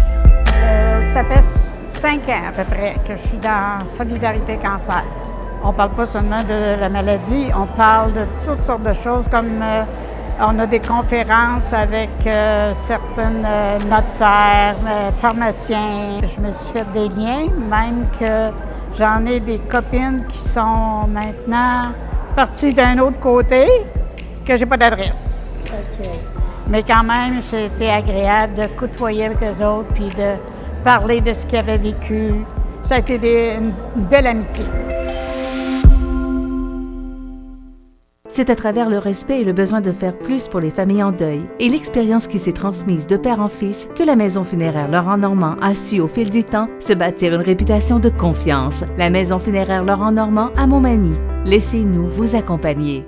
Ça fait 5 ans à peu près que je suis dans Solidarité Cancer. On ne parle pas seulement de la maladie, on parle de toutes sortes de choses comme on a des conférences avec certaines notaires, pharmaciens. Je me suis fait des liens, même que j'en ai des copines qui sont maintenant parties d'un autre côté, que j'ai pas d'adresse. Okay. Mais quand même, c'était agréable de côtoyer avec eux autres puis de parler de ce qu'ils avaient vécu. Ça a été une belle amitié. C'est à travers le respect et le besoin de faire plus pour les familles en deuil et l'expérience qui s'est transmise de père en fils que la Maison funéraire Laurent Normand a su au fil du temps se bâtir une réputation de confiance. La Maison funéraire Laurent Normand à Montmagny. Laissez-nous vous accompagner.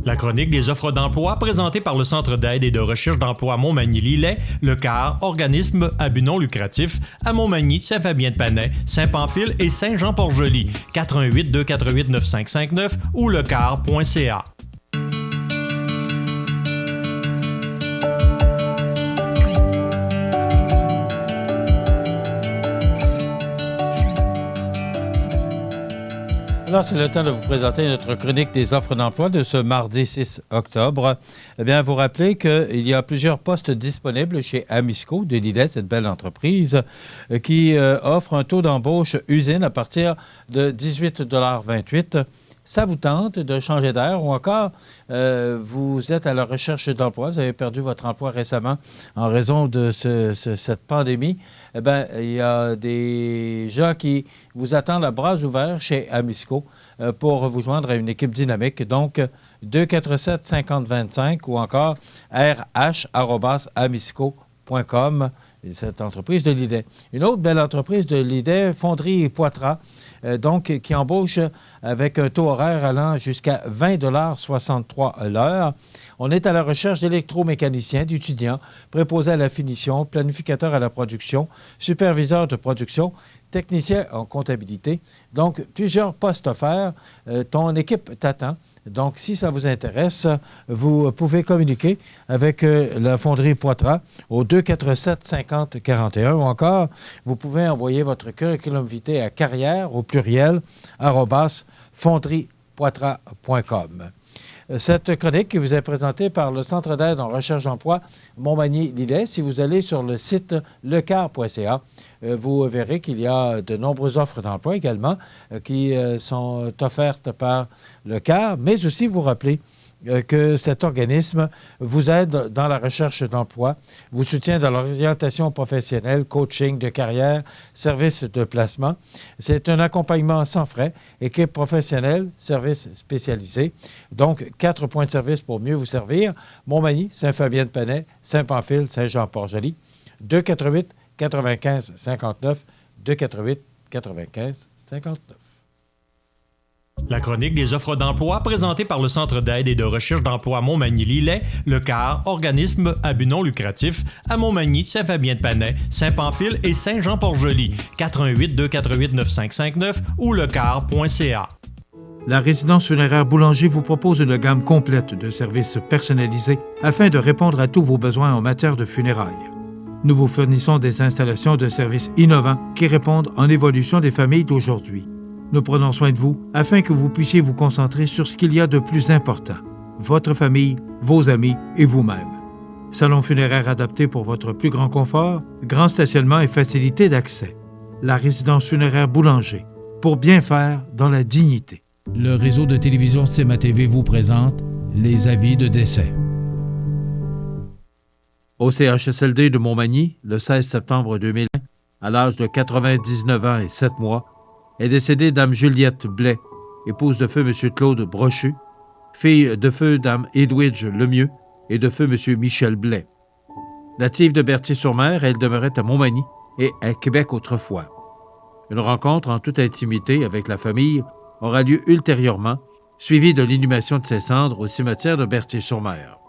La chronique des offres d'emploi présentée par le Centre d'aide et de recherche d'emploi Montmagny-Lillet, le CAR, organisme à but non lucratif, à Montmagny, Saint-Fabien-de-Panay, Saint-Pamphile et Saint-Jean-Port-Joli, 418-248-9559 ou lecar.ca. Alors, c'est le temps de vous présenter notre chronique des offres d'emploi de ce mardi 6 octobre. Eh bien, vous rappelez qu'il y a plusieurs postes disponibles chez Amisco de Lillet, cette belle entreprise qui offre un taux d'embauche usine à partir de 18,28 $. Ça vous tente de changer d'air ou encore vous êtes à la recherche d'emploi, vous avez perdu votre emploi récemment en raison de cette pandémie, eh bien, il y a des gens qui vous attendent à bras ouverts chez Amisco pour vous joindre à une équipe dynamique. Donc, 247-5025 ou encore rh@amisco.com. cette entreprise de Lillet. Une autre belle entreprise de Lillet, Fonderie Poitras, donc qui embauche avec un taux horaire allant jusqu'à 20,63 l'heure. On est à la recherche d'électromécaniciens, d'étudiants, préposés à la finition, planificateurs à la production, superviseurs de production, techniciens en comptabilité. Donc, plusieurs postes offerts. Ton équipe t'attend. Donc, si ça vous intéresse, vous pouvez communiquer avec la Fonderie Poitras au 247-5041 ou encore, vous pouvez envoyer votre curriculum vitae à carrière au pluriel @fondriepoitras.com. Cette chronique qui vous est présentée par le Centre d'aide en recherche d'emploi Montmagny-Lillet. Si vous allez sur le site lecar.ca, vous verrez qu'il y a de nombreuses offres d'emploi également qui sont offertes par le CAR, mais aussi vous rappelez que cet organisme vous aide dans la recherche d'emploi, vous soutient dans l'orientation professionnelle, coaching de carrière, services de placement. C'est un accompagnement sans frais, équipe professionnelle, services spécialisés. Donc, 4 points de service pour mieux vous servir. Montmagny, Saint-Fabien-de-Panay, Saint-Pamphile, Saint-Jean-Port-Joli. 248-95-59, 248-95-59. La chronique des offres d'emploi présentée par le Centre d'aide et de recherche d'emploi Montmagny-Lillet, le CAR, organisme à but non lucratif, à Montmagny, Saint-Fabien-de-Panay, Saint-Pamphile et Saint-Jean-Port-Joli. 418-248-9559 ou lecar.ca. La résidence funéraire Boulanger vous propose une gamme complète de services personnalisés afin de répondre à tous vos besoins en matière de funérailles. Nous vous fournissons des installations de services innovants qui répondent en évolution des familles d'aujourd'hui. Nous prenons soin de vous afin que vous puissiez vous concentrer sur ce qu'il y a de plus important, votre famille, vos amis et vous-même. Salon funéraire adapté pour votre plus grand confort, grand stationnement et facilité d'accès. La résidence funéraire Boulanger, pour bien faire dans la dignité. Le réseau de télévision CMA TV vous présente les avis de décès. Au CHSLD de Montmagny, le 16 septembre 2001, à l'âge de 99 ans et 7 mois, est décédée Dame Juliette Blais, épouse de feu M. Claude Brochu, fille de feu Dame Edwidge Lemieux et de feu M. Michel Blais. Native de Berthier-sur-Mer, elle demeurait à Montmagny et à Québec autrefois. Une rencontre en toute intimité avec la famille aura lieu ultérieurement, suivie de l'inhumation de ses cendres au cimetière de Berthier-sur-Mer.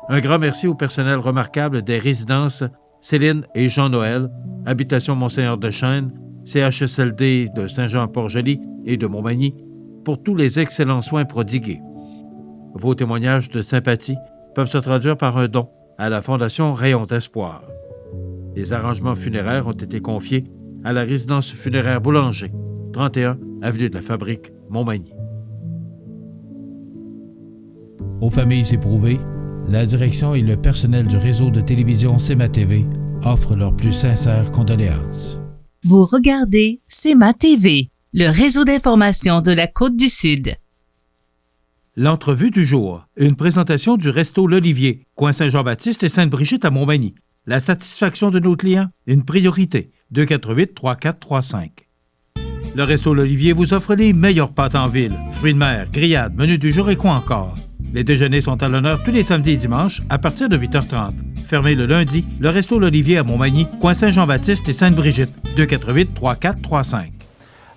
Un grand merci au personnel remarquable des résidences Céline et Jean-Noël, Habitation Monseigneur-de-Chêne, CHSLD de Saint-Jean-Port-Joli et de Montmagny, pour tous les excellents soins prodigués. Vos témoignages de sympathie peuvent se traduire par un don à la Fondation Rayon d'Espoir. Les arrangements funéraires ont été confiés à la résidence funéraire Boulanger, 31 avenue de la Fabrique, Montmagny. Aux familles éprouvées, la direction et le personnel du réseau de télévision CMA TV offrent leurs plus sincères condoléances. Vous regardez CMA TV, le réseau d'information de la Côte-du-Sud. L'entrevue du jour, une présentation du Resto L'Olivier, coin Saint-Jean-Baptiste et Sainte-Brigitte à Montmagny. La satisfaction de nos clients, une priorité. 248-3435. Le Resto L'Olivier vous offre les meilleures pâtes en ville, fruits de mer, grillades, menus du jour et quoi encore. Les déjeuners sont à l'honneur tous les samedis et dimanches à partir de 8h30. Fermé le lundi, le Resto L'Olivier à Montmagny, coin Saint-Jean-Baptiste et Sainte-Brigitte, 248-3435.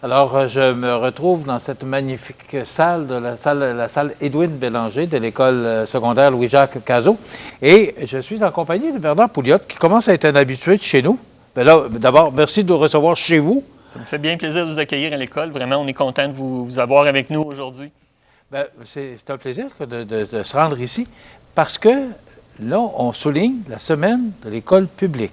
Alors, je me retrouve dans cette magnifique salle, la salle Édouine Bélanger de l'école secondaire Louis-Jacques Cazot. Et je suis en compagnie de Bernard Pouliot, qui commence à être un habitué de chez nous. Bien là, d'abord, merci de nous recevoir chez vous. Ça me fait bien plaisir de vous accueillir à l'école. Vraiment, on est content de vous avoir avec nous aujourd'hui. Bien, c'est un plaisir de se rendre ici parce que là, on souligne la semaine de l'école publique.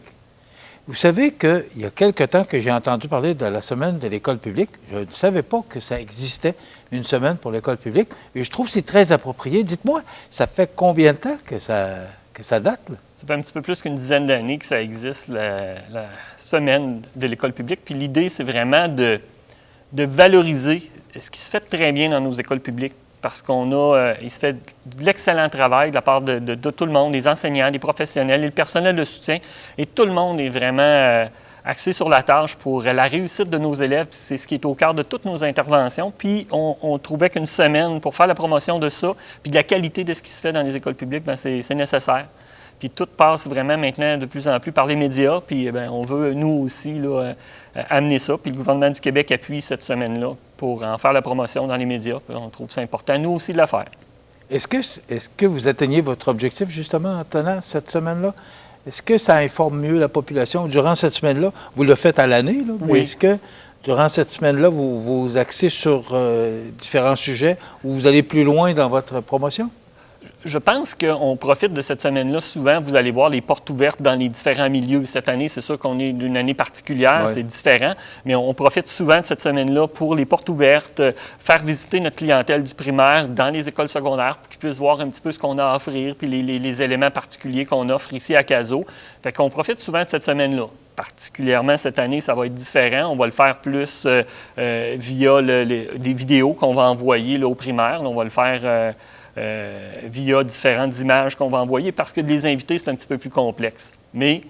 Vous savez qu'il y a quelque temps que j'ai entendu parler de la semaine de l'école publique. Je ne savais pas que ça existait, une semaine pour l'école publique. Et je trouve que c'est très approprié. Dites-moi, ça fait combien de temps que ça date, là? Ça fait un petit peu plus qu'une dizaine d'années que ça existe, la semaine de l'école publique. Puis l'idée, c'est vraiment de valoriser ce qui se fait très bien dans nos écoles publiques. Parce il se fait de l'excellent travail de la part de tout le monde, des enseignants, des professionnels et le personnel de soutien. Et tout le monde est vraiment axé sur la tâche pour la réussite de nos élèves. C'est ce qui est au cœur de toutes nos interventions. Puis on trouvait qu'une semaine pour faire la promotion de ça, puis de la qualité de ce qui se fait dans les écoles publiques, bien, c'est nécessaire. Puis tout passe vraiment maintenant de plus en plus par les médias. Puis on veut, nous aussi, là, amener ça. Puis le gouvernement du Québec appuie cette semaine-là pour en faire la promotion dans les médias. Puis on trouve ça important, nous aussi, de la faire. Est-ce que vous atteignez votre objectif, justement, en tenant cette semaine-là? Est-ce que ça informe mieux la population durant cette semaine-là? Vous le faites à l'année, là, mais est-ce que durant cette semaine-là, vous vous axez sur différents sujets ou vous allez plus loin dans votre promotion? Je pense qu'on profite de cette semaine-là. Souvent, vous allez voir les portes ouvertes dans les différents milieux. Cette année, c'est sûr qu'on est d'une année particulière, c'est différent, mais on profite souvent de cette semaine-là pour les portes ouvertes, faire visiter notre clientèle du primaire dans les écoles secondaires pour qu'ils puissent voir un petit peu ce qu'on a à offrir, puis les éléments particuliers qu'on offre ici à Cazaux. Fait qu'on profite souvent de cette semaine-là. Particulièrement cette année, ça va être différent. On va le faire plus via des vidéos qu'on va envoyer là, aux primaires. On va le faire via différentes images qu'on va envoyer parce que de les inviter, c'est un petit peu plus complexe. Mais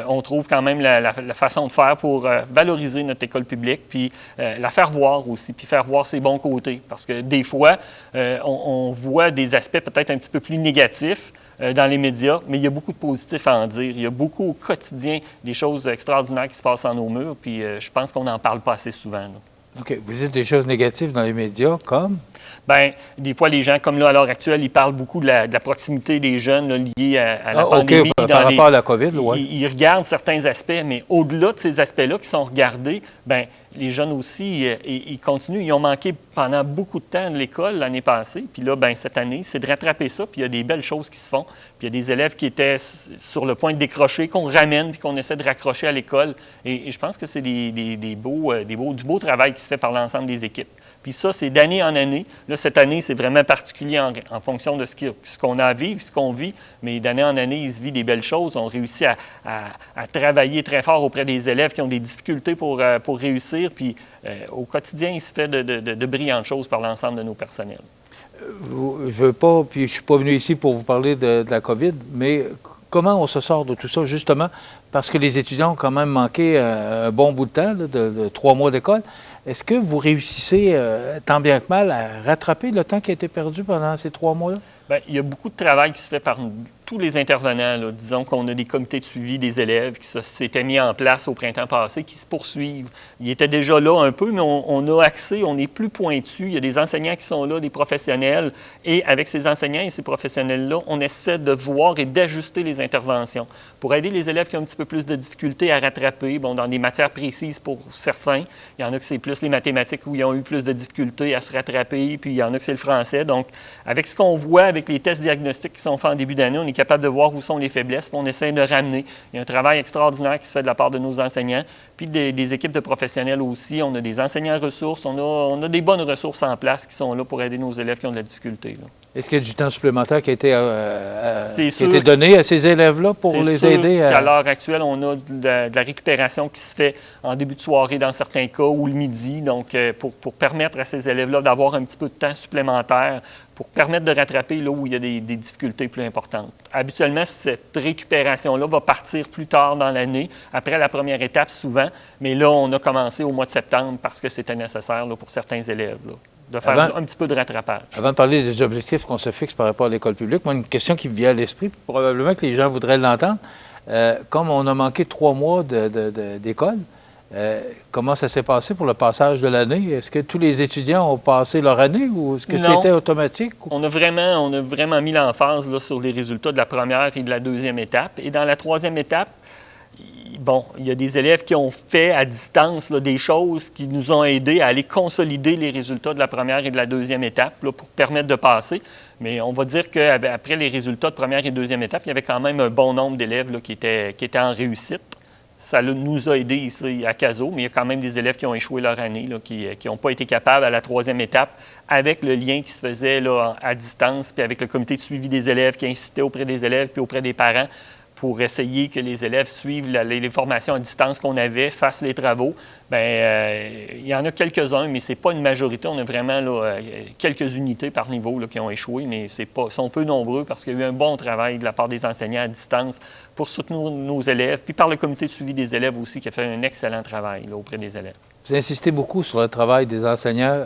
on trouve quand même la façon de faire pour valoriser notre école publique, puis la faire voir aussi, puis faire voir ses bons côtés. Parce que des fois, on voit des aspects peut-être un petit peu plus négatifs dans les médias, mais il y a beaucoup de positifs à en dire. Il y a beaucoup au quotidien des choses extraordinaires qui se passent en nos murs, puis je pense qu'on n'en parle pas assez souvent, là. OK. Vous dites des choses négatives dans les médias, comme? Bien, des fois, les gens, comme là, à l'heure actuelle, ils parlent beaucoup de la proximité des jeunes là, liés à la pandémie. OK, par rapport à la COVID, oui. Ils regardent certains aspects, mais au-delà de ces aspects-là qui sont regardés, bien, les jeunes aussi, ils continuent. Ils ont manqué pendant beaucoup de temps de l'école l'année passée. Puis là, bien, cette année, c'est de rattraper ça. Puis il y a des belles choses qui se font. Puis il y a des élèves qui étaient sur le point de décrocher, qu'on ramène, puis qu'on essaie de raccrocher à l'école. Et je pense que c'est du beau travail qui se fait par l'ensemble des équipes. Puis ça, c'est d'année en année. Là, cette année, c'est vraiment particulier en fonction de ce qu'on a à vivre, ce qu'on vit. Mais d'année en année, il se vit des belles choses. On réussit à travailler très fort auprès des élèves qui ont des difficultés pour réussir. Puis au quotidien, il se fait de brillantes choses par l'ensemble de nos personnels. Je veux pas, puis je ne suis pas venu ici pour vous parler de la COVID, mais comment on se sort de tout ça, justement, parce que les étudiants ont quand même manqué un bon bout de temps, là, de 3 mois d'école. Est-ce que vous réussissez, tant bien que mal, à rattraper le temps qui a été perdu pendant ces 3 mois-là? Bien, il y a beaucoup de travail qui se fait par tous les intervenants. Là. Disons qu'on a des comités de suivi des élèves qui s'étaient mis en place au printemps passé, qui se poursuivent. Ils étaient déjà là un peu, mais on a accès, on est plus pointu. Il y a des enseignants qui sont là, des professionnels. Et avec ces enseignants et ces professionnels-là, on essaie de voir et d'ajuster les interventions pour aider les élèves qui ont un petit peu plus de difficultés à rattraper. Bon, dans des matières précises pour certains. Il y en a que c'est plus les mathématiques où ils ont eu plus de difficultés à se rattraper, puis il y en a que c'est le français. Donc, avec ce qu'on voit, avec les tests diagnostiques qui sont faits en début d'année, on est capable de voir où sont les faiblesses, puis on essaie de ramener. Il y a un travail extraordinaire qui se fait de la part de nos enseignants, puis des équipes de professionnels aussi. On a des enseignants ressources, on a des bonnes ressources en place qui sont là pour aider nos élèves qui ont de la difficulté, là. Est-ce qu'il y a du temps supplémentaire qui a été donné à ces élèves-là pour les aider à... À l'heure actuelle, on a de la récupération qui se fait en début de soirée dans certains cas ou le midi, donc pour permettre à ces élèves-là d'avoir un petit peu de temps supplémentaire pour permettre de rattraper là où il y a des difficultés plus importantes. Habituellement, cette récupération-là va partir plus tard dans l'année, après la première étape souvent, mais là, on a commencé au mois de septembre parce que c'était nécessaire là, pour certains élèves, là, de faire un petit peu de rattrapage. Avant de parler des objectifs qu'on se fixe par rapport à l'école publique, moi, une question qui me vient à l'esprit, probablement que les gens voudraient l'entendre. Comme on a manqué 3 mois d'école, comment ça s'est passé pour le passage de l'année? Est-ce que tous les étudiants ont passé leur année ou est-ce que c'était automatique? On a vraiment mis l'emphase là, sur les résultats de la première et de la deuxième étape. Et dans la troisième étape, bon, il y a des élèves qui ont fait à distance là, des choses qui nous ont aidés à aller consolider les résultats de la première et de la deuxième étape là, pour permettre de passer. Mais on va dire qu'après les résultats de première et deuxième étape, il y avait quand même un bon nombre d'élèves là, qui étaient en réussite. Ça nous a aidés ici à Cazaux, mais il y a quand même des élèves qui ont échoué leur année, là, qui n'ont pas été capables à la troisième étape, avec le lien qui se faisait là, à distance, puis avec le comité de suivi des élèves qui incitait auprès des élèves puis auprès des parents pour essayer que les élèves suivent les formations à distance qu'on avait, fassent les travaux. Bien, il y en a quelques-uns, mais ce n'est pas une majorité. On a vraiment là, quelques unités par niveau là, qui ont échoué, mais sont peu nombreux parce qu'il y a eu un bon travail de la part des enseignants à distance pour soutenir nos élèves, puis par le comité de suivi des élèves aussi qui a fait un excellent travail là, auprès des élèves. Vous insistez beaucoup sur le travail des enseignants.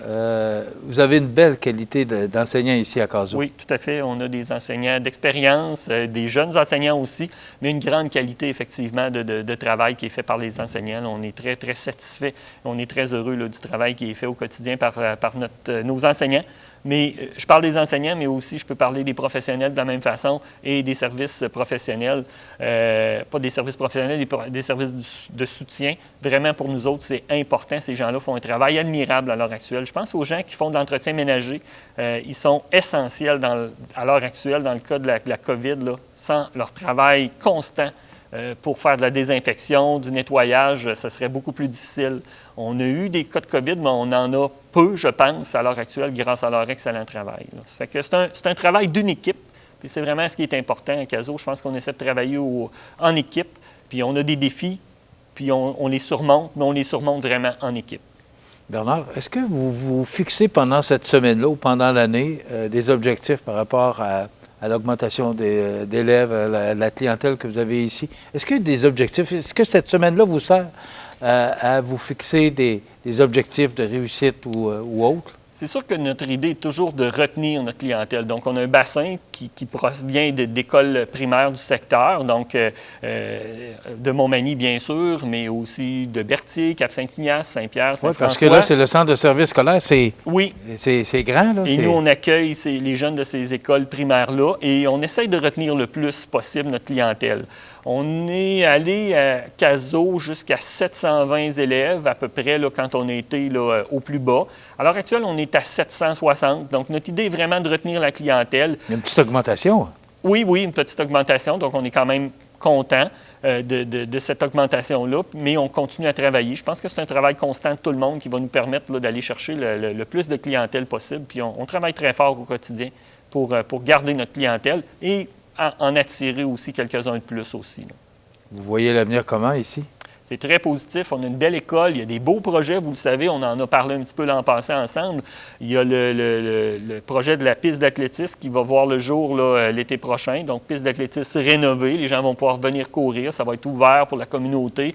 Vous avez une belle qualité d'enseignants ici à Cazaux. Oui, tout à fait. On a des enseignants d'expérience, des jeunes enseignants aussi, mais une grande qualité, effectivement, de travail qui est fait par les enseignants. Là, on est très, très satisfait. On est très heureux là, du travail qui est fait au quotidien par nos enseignants. Mais je parle des enseignants, mais aussi je peux parler des professionnels de la même façon et des services professionnels. Pas des services professionnels, des services de soutien. Vraiment, pour nous autres, c'est important. Ces gens-là font un travail admirable à l'heure actuelle. Je pense aux gens qui font de l'entretien ménager. Ils sont essentiels à l'heure actuelle, dans le cas de la COVID, là, sans leur travail constant. Pour faire de la désinfection, du nettoyage, ce serait beaucoup plus difficile. On a eu des cas de COVID, mais on en a peu, je pense, à l'heure actuelle, grâce à leur excellent travail. Là. Ça fait que c'est un travail d'une équipe, puis c'est vraiment ce qui est important à Cazaux. Je pense qu'on essaie de travailler en équipe, puis on a des défis, puis on les surmonte, mais on les surmonte vraiment en équipe. Bernard, est-ce que vous vous fixez pendant cette semaine-là ou pendant l'année des objectifs par rapport à l'augmentation d'élèves, à la clientèle que vous avez ici? Est-ce qu'il y a des objectifs? Est-ce que cette semaine-là vous sert à vous fixer des objectifs de réussite ou autres? C'est sûr que notre idée est toujours de retenir notre clientèle. Donc, on a un bassin qui provient d'écoles primaires du secteur, donc de Montmagny, bien sûr, mais aussi de Berthier, Cap-Saint-Ignace, Saint-Pierre, Saint-François. Oui, parce que là, c'est le centre de service scolaire, c'est grand. Là, et nous, on accueille les jeunes de ces écoles primaires-là et on essaye de retenir le plus possible notre clientèle. On est allé à Cazaux jusqu'à 720 élèves à peu près là, quand on a été là, au plus bas. À l'heure actuelle, on est à 760. Donc, notre idée est vraiment de retenir la clientèle. Il y a une petite augmentation. Oui, une petite augmentation. Donc, on est quand même content de cette augmentation-là, mais on continue à travailler. Je pense que c'est un travail constant de tout le monde qui va nous permettre là, d'aller chercher le plus de clientèle possible. Puis, on travaille très fort au quotidien pour garder notre clientèle et en attirer aussi quelques-uns de plus aussi. Là. Vous voyez l'avenir comment ici? C'est très positif. On a une belle école. Il y a des beaux projets, vous le savez. On en a parlé un petit peu l'an passé ensemble. Il y a le projet de la piste d'athlétisme qui va voir le jour l'été prochain. Donc, piste d'athlétisme rénovée. Les gens vont pouvoir venir courir. Ça va être ouvert pour la communauté.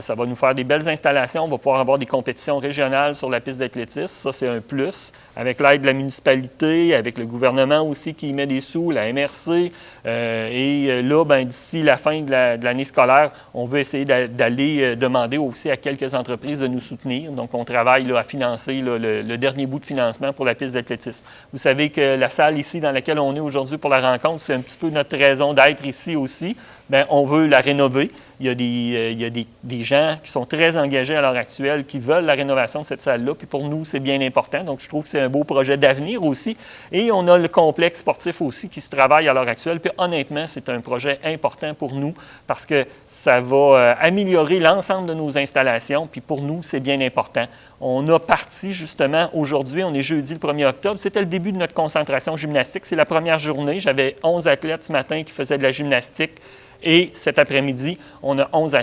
Ça va nous faire des belles installations. On va pouvoir avoir des compétitions régionales sur la piste d'athlétisme. Ça, c'est un plus. Avec l'aide de la municipalité, avec le gouvernement aussi qui y met des sous, la MRC. Et là, d'ici la fin de l'année scolaire, on veut essayer d'aller demander aussi à quelques entreprises de nous soutenir. Donc, on travaille là, à financer là, le dernier bout de financement pour la piste d'athlétisme. Vous savez que la salle ici dans laquelle on est aujourd'hui pour la rencontre, c'est un petit peu notre raison d'être ici aussi. Bien, on veut la rénover. Il y a des gens qui sont très engagés à l'heure actuelle, qui veulent la rénovation de cette salle-là. Puis pour nous, c'est bien important. Donc, je trouve que c'est un beau projet d'avenir aussi. Et on a le complexe sportif aussi qui se travaille à l'heure actuelle. Puis honnêtement, c'est un projet important pour nous parce que ça va améliorer l'ensemble de nos installations. Puis pour nous, c'est bien important. On a parti justement aujourd'hui, on est jeudi le 1er octobre. C'était le début de notre concentration gymnastique. C'est la première journée. J'avais 11 athlètes ce matin qui faisaient de la gymnastique. Et cet après-midi, on a 11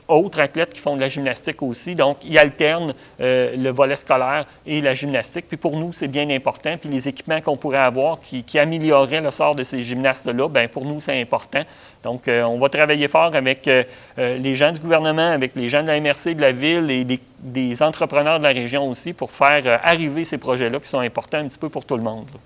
autres athlètes qui font de la gymnastique aussi. Donc, ils alternent le volet scolaire et la gymnastique. Puis pour nous, c'est bien important. Puis les équipements qu'on pourrait avoir qui amélioreraient le sort de ces gymnastes-là, bien pour nous, c'est important. Donc, on va travailler fort avec les gens du gouvernement, avec les gens de la MRC, de la ville et des entrepreneurs de la région aussi pour faire arriver ces projets-là qui sont importants un petit peu pour tout le monde. Là.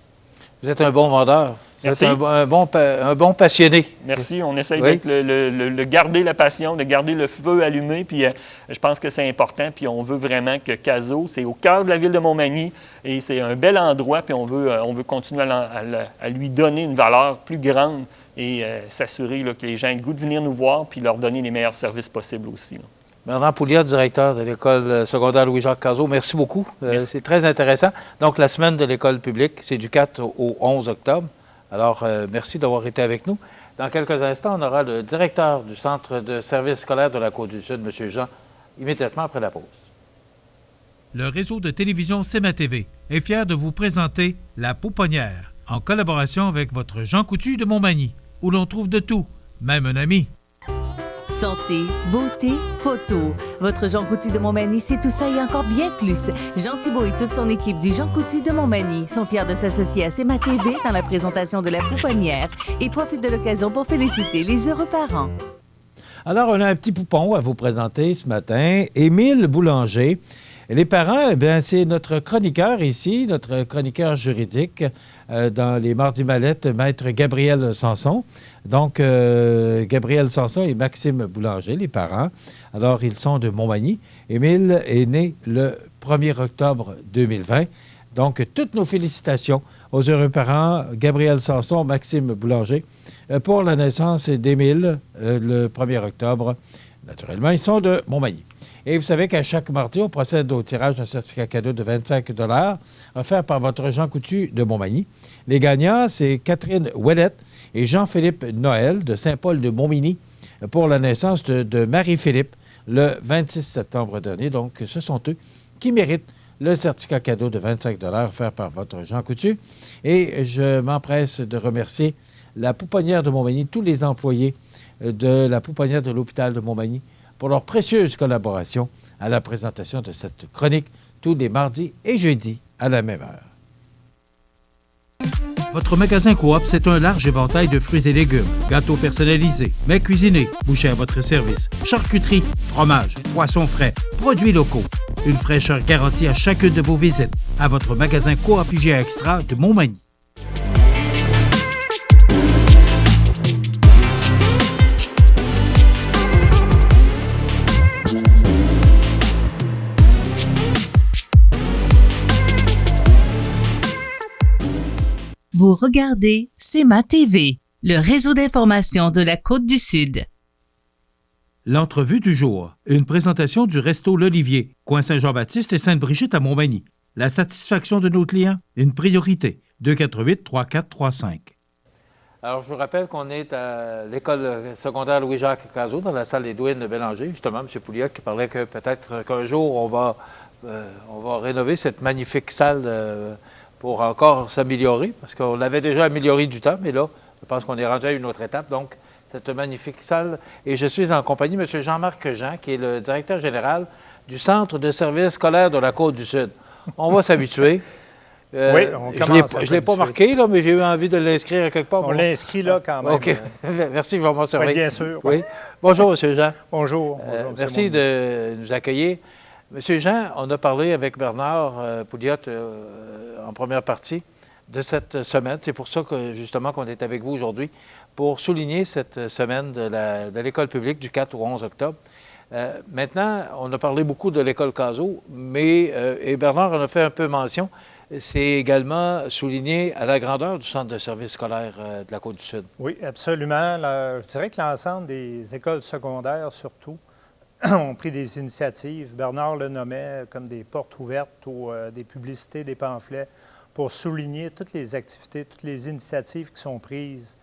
Vous êtes un bon vendeur. Merci. Vous êtes un bon passionné. Merci. On essaye de garder la passion, de garder le feu allumé. Puis je pense que c'est important. Puis on veut vraiment que Cazaux, c'est au cœur de la ville de Montmagny et c'est un bel endroit. Puis on veut continuer à lui donner une valeur plus grande et s'assurer là, que les gens aient le goût de venir nous voir puis leur donner les meilleurs services possibles aussi. Là. Bernard Pouliot, directeur de l'École secondaire Louis-Jacques Cazaux, merci beaucoup. C'est très intéressant. Donc, la semaine de l'École publique, c'est du 4 au 11 octobre. Alors, merci d'avoir été avec nous. Dans quelques instants, on aura le directeur du Centre de services scolaires de la Côte-du-Sud, M. Jean, immédiatement après la pause. Le réseau de télévision CMA-TV est fier de vous présenter La Pouponnière, en collaboration avec votre Jean Coutu de Montmagny, où l'on trouve de tout, même un ami. Santé, beauté, photo. Votre Jean Coutu de Montmagny, c'est tout ça et encore bien plus. Jean Thibault et toute son équipe du Jean Coutu de Montmagny sont fiers de s'associer à CMA-TV dans la présentation de La Pouponnière et profitent de l'occasion pour féliciter les heureux parents. Alors, on a un petit poupon à vous présenter ce matin. Émile Boulanger Et les parents, eh bien, c'est notre chroniqueur ici, notre chroniqueur juridique dans les Mardis Mallettes, Maître Gabriel Sanson. Donc, Gabriel Sanson et Maxime Boulanger, les parents. Alors, ils sont de Montmagny. Émile est né le 1er octobre 2020. Donc, toutes nos félicitations aux heureux parents, Gabriel Sanson, Maxime Boulanger, pour la naissance d'Émile le 1er octobre. Naturellement, ils sont de Montmagny. Et vous savez qu'à chaque mardi, on procède au tirage d'un certificat cadeau de 25 $ offert par votre Jean Coutu de Montmagny. Les gagnants, c'est Catherine Ouellette et Jean-Philippe Noël de Saint-Paul de Montmagny pour la naissance de Marie-Philippe le 26 septembre dernier. Donc, ce sont eux qui méritent le certificat cadeau de 25 $ offert par votre Jean Coutu. Et je m'empresse de remercier la Pouponnière de Montmagny, tous les employés de la Pouponnière de l'hôpital de Montmagny, pour leur précieuse collaboration à la présentation de cette chronique tous les mardis et jeudis à la même heure. Votre magasin Coop, c'est un large éventail de fruits et légumes, gâteaux personnalisés, mets cuisinés, bouchées à votre service, charcuterie, fromage, poissons frais, produits locaux. Une fraîcheur garantie à chacune de vos visites. À votre magasin Coop IGA Extra de Montmagny. Vous regardez CEMA TV, le réseau d'information de la Côte-du-Sud. L'entrevue du jour. Une présentation du Resto L'Olivier, coin Saint-Jean-Baptiste et Sainte-Brigitte à Montmagny. La satisfaction de nos clients, une priorité. 248-3435. Alors, je vous rappelle qu'on est à l'école secondaire Louis-Jacques Cazot, dans la salle Édouine Bélanger. Justement, M. Pouliot qui parlait que peut-être qu'un jour, on va rénover cette magnifique salle pour encore s'améliorer, parce qu'on l'avait déjà amélioré du temps, mais là, je pense qu'on est rendu à une autre étape. Donc, cette magnifique salle. Et je suis en compagnie de M. Jean-Marc Jean, qui est le directeur général du Centre de services scolaires de la Côte-du-Sud. On va s'habituer. Oui, on commence je ne l'ai pas marqué, là, mais j'ai eu envie de l'inscrire quelque part. On l'inscrit là quand même. OK. Merci, je vais m'en servir. Oui, bien sûr. Oui. Bonjour, M. Jean. Bonjour. Merci de nous accueillir. M. Jean, on a parlé avec Bernard Pouliot en première partie de cette semaine. C'est pour ça que, justement, qu'on est avec vous aujourd'hui, pour souligner cette semaine de l'école publique du 4 au 11 octobre. Maintenant, on a parlé beaucoup de l'école Cazot, mais, et Bernard en a fait un peu mention, c'est également souligné à la grandeur du centre de services scolaires de la Côte-du-Sud. Oui, absolument. Je dirais que l'ensemble des écoles secondaires, surtout, ont pris des initiatives. Bernard le nommait comme des portes ouvertes ou des publicités, des pamphlets, pour souligner toutes les activités, toutes les initiatives qui sont prises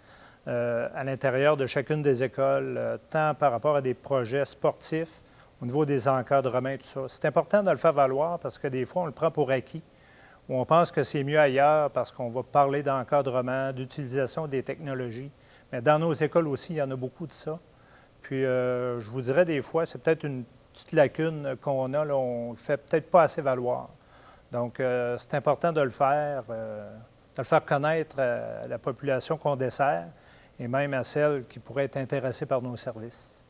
à l'intérieur de chacune des écoles, tant par rapport à des projets sportifs, au niveau des encadrements, tout ça. C'est important de le faire valoir parce que des fois, on le prend pour acquis, ou on pense que c'est mieux ailleurs parce qu'on va parler d'encadrement, d'utilisation des technologies. Mais dans nos écoles aussi, il y en a beaucoup de ça. Puis, je vous dirais, des fois, c'est peut-être une petite lacune qu'on a, là, on ne le fait peut-être pas assez valoir. Donc, c'est important de le faire connaître à la population qu'on dessert et même à celle qui pourrait être intéressée par nos services.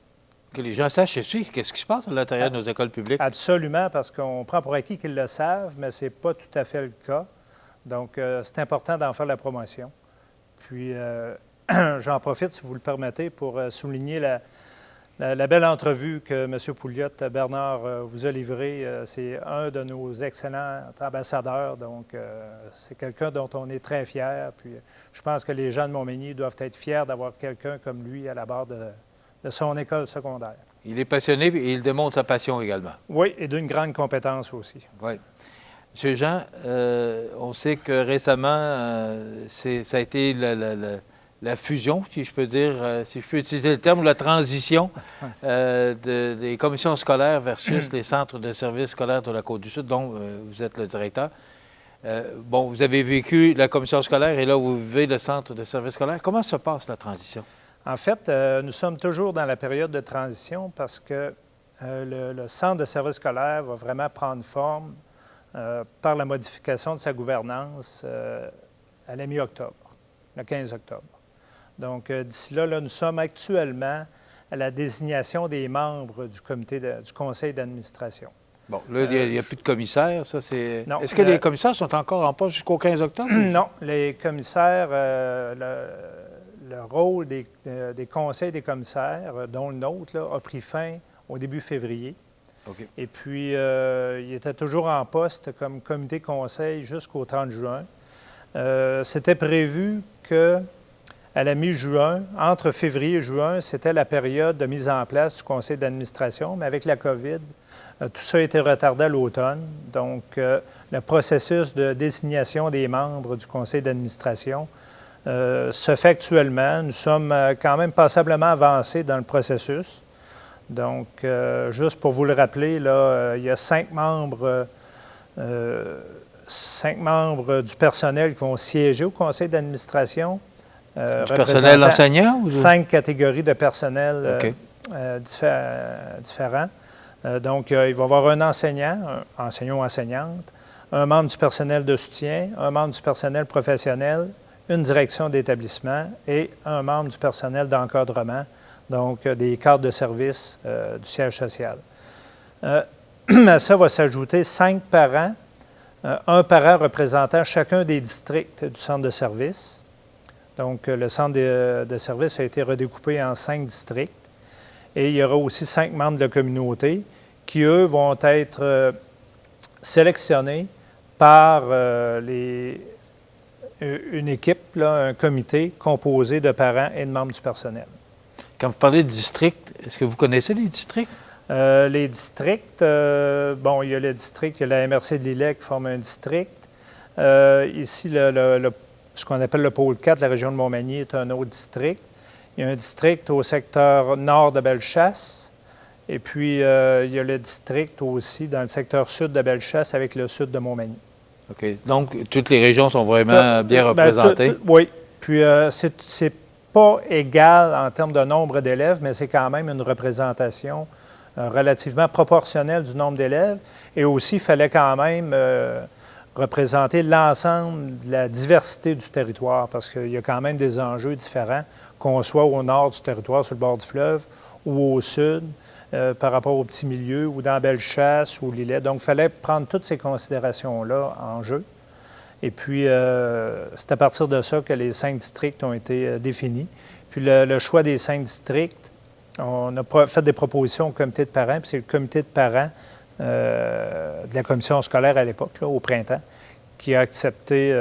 Que les gens sachent aussi qu'est-ce qui se passe à l'intérieur de nos écoles publiques. Absolument, parce qu'on prend pour acquis qu'ils le savent, mais ce n'est pas tout à fait le cas. Donc, c'est important d'en faire la promotion. Puis, j'en profite, si vous le permettez, pour souligner la belle entrevue que M. Pouliot, Bernard, vous a livrée. C'est un de nos excellents ambassadeurs. Donc, c'est quelqu'un dont on est très fiers. Puis, je pense que les gens de Montmagny doivent être fiers d'avoir quelqu'un comme lui à la barre de son école secondaire. Il est passionné et il démontre sa passion également. Oui, et d'une grande compétence aussi. Oui. M. Jean, on sait que récemment, ça a été la fusion, si je peux dire, si je peux utiliser le terme, la transition des commissions scolaires versus les centres de services scolaires de la Côte-du-Sud, dont vous êtes le directeur. Bon, vous avez vécu la commission scolaire et là, vous vivez le centre de services scolaires. Comment se passe la transition? En fait, nous sommes toujours dans la période de transition parce que le centre de services scolaires va vraiment prendre forme par la modification de sa gouvernance à la mi-octobre, le 15 octobre. Donc, d'ici là, nous sommes actuellement à la désignation des membres du conseil d'administration. Bon, là, il n'y a plus de commissaires, ça c'est... Non. Est-ce que les commissaires sont encore en poste jusqu'au 15 octobre? Non, les commissaires, le rôle des conseils des commissaires, dont le nôtre, là, a pris fin au début février. OK. Et puis, il était toujours en poste comme comité conseil jusqu'au 30 juin. C'était prévu que à la mi-juin, entre février et juin, c'était la période de mise en place du conseil d'administration, mais avec la COVID, tout ça a été retardé à l'automne. Donc, le processus de désignation des membres du conseil d'administration se fait actuellement. Nous sommes quand même passablement avancés dans le processus. Donc, juste pour vous le rappeler, là, il y a 5 membres du personnel qui vont siéger au conseil d'administration. Du personnel enseignant? Ou... 5 catégories de personnel OK. différents. Donc, il va y avoir un enseignant, un enseignant ou enseignante, un membre du personnel de soutien, un membre du personnel professionnel, une direction d'établissement et un membre du personnel d'encadrement, donc des cadres de service du siège social. À ça va s'ajouter 5 parents, un parent représentant chacun des districts du centre de service. Donc, le centre de service a été redécoupé en 5 districts. Et il y aura aussi 5 membres de la communauté qui, eux, vont être sélectionnés par une équipe, là, un comité composé de parents et de membres du personnel. Quand vous parlez de districts, est-ce que vous connaissez les districts? Les districts, bon, il y a le district, il y a la MRC de Lillet qui forme un district. Ici, ce qu'on appelle le pôle 4, la région de Montmagny, est un autre district. Il y a un district au secteur nord de Bellechasse. Et puis, il y a le district aussi dans le secteur sud de Bellechasse avec le sud de Montmagny. OK. Donc, toutes les régions sont vraiment bien représentées? Oui. Puis, c'est pas égal en termes de nombre d'élèves, mais c'est quand même une représentation relativement proportionnelle du nombre d'élèves. Et aussi, il fallait quand même représenter l'ensemble de la diversité du territoire, parce qu'il y a quand même des enjeux différents, qu'on soit au nord du territoire, sur le bord du fleuve, ou au sud, par rapport aux petits milieux, ou dans Bellechasse, ou Lillet. Donc, il fallait prendre toutes ces considérations-là en jeu. Et puis, c'est à partir de ça que les 5 districts ont été définis. Puis, le choix des 5 districts, on a fait des propositions au comité de parents, puis c'est le comité de parents de la commission scolaire à l'époque, au printemps, qui a accepté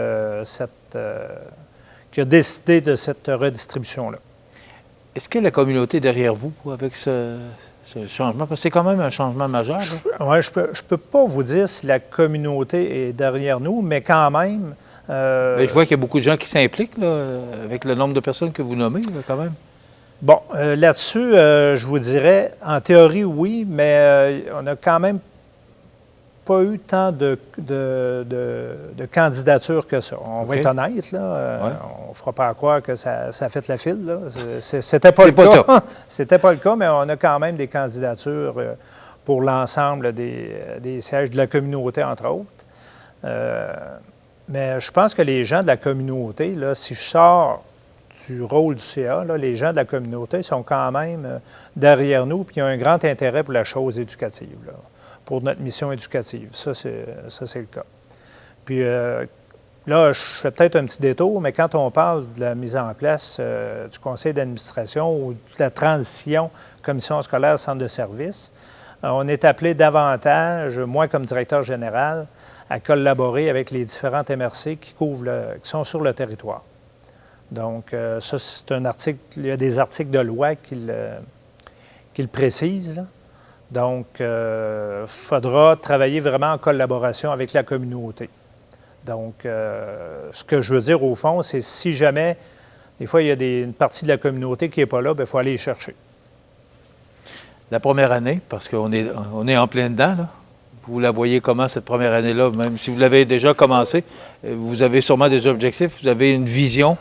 qui a décidé de cette redistribution-là. Est-ce que la communauté est derrière vous avec ce changement? Parce que c'est quand même un changement majeur. Oui, je peux pas vous dire si la communauté est derrière nous, mais quand même... Mais je vois qu'il y a beaucoup de gens qui s'impliquent là, avec le nombre de personnes que vous nommez, là, quand même. Bon, là-dessus, je vous dirais, en théorie, oui, mais on n'a quand même pas eu tant de candidatures que ça. On va être honnête, là. On ne fera pas croire que ça a fait la file, là. C'était pas le cas. C'était pas le cas, mais on a quand même des candidatures pour l'ensemble des sièges de la communauté, entre autres. Mais je pense que les gens de la communauté, là, si je sors du rôle du CA, là, les gens de la communauté sont quand même derrière nous, puis il y a un grand intérêt pour la chose éducative, là, pour notre mission éducative. Ça, c'est le cas. Puis là, je fais peut-être un petit détour, mais quand on parle de la mise en place du conseil d'administration ou de la transition commission scolaire centre de service, on est appelé davantage, moi comme directeur général, à collaborer avec les différentes MRC qui sont sur le territoire. Donc, ça, c'est un article, il y a des articles de loi qui le précisent, là. Donc, il faudra travailler vraiment en collaboration avec la communauté. Donc, ce que je veux dire, au fond, c'est si jamais, des fois, il y a une partie de la communauté qui n'est pas là, bien, il faut aller y chercher. La première année, parce qu'on est en plein dedans, là. Vous la voyez comment, cette première année-là, même si vous l'avez déjà commencé, vous avez sûrement des objectifs, vous avez une vision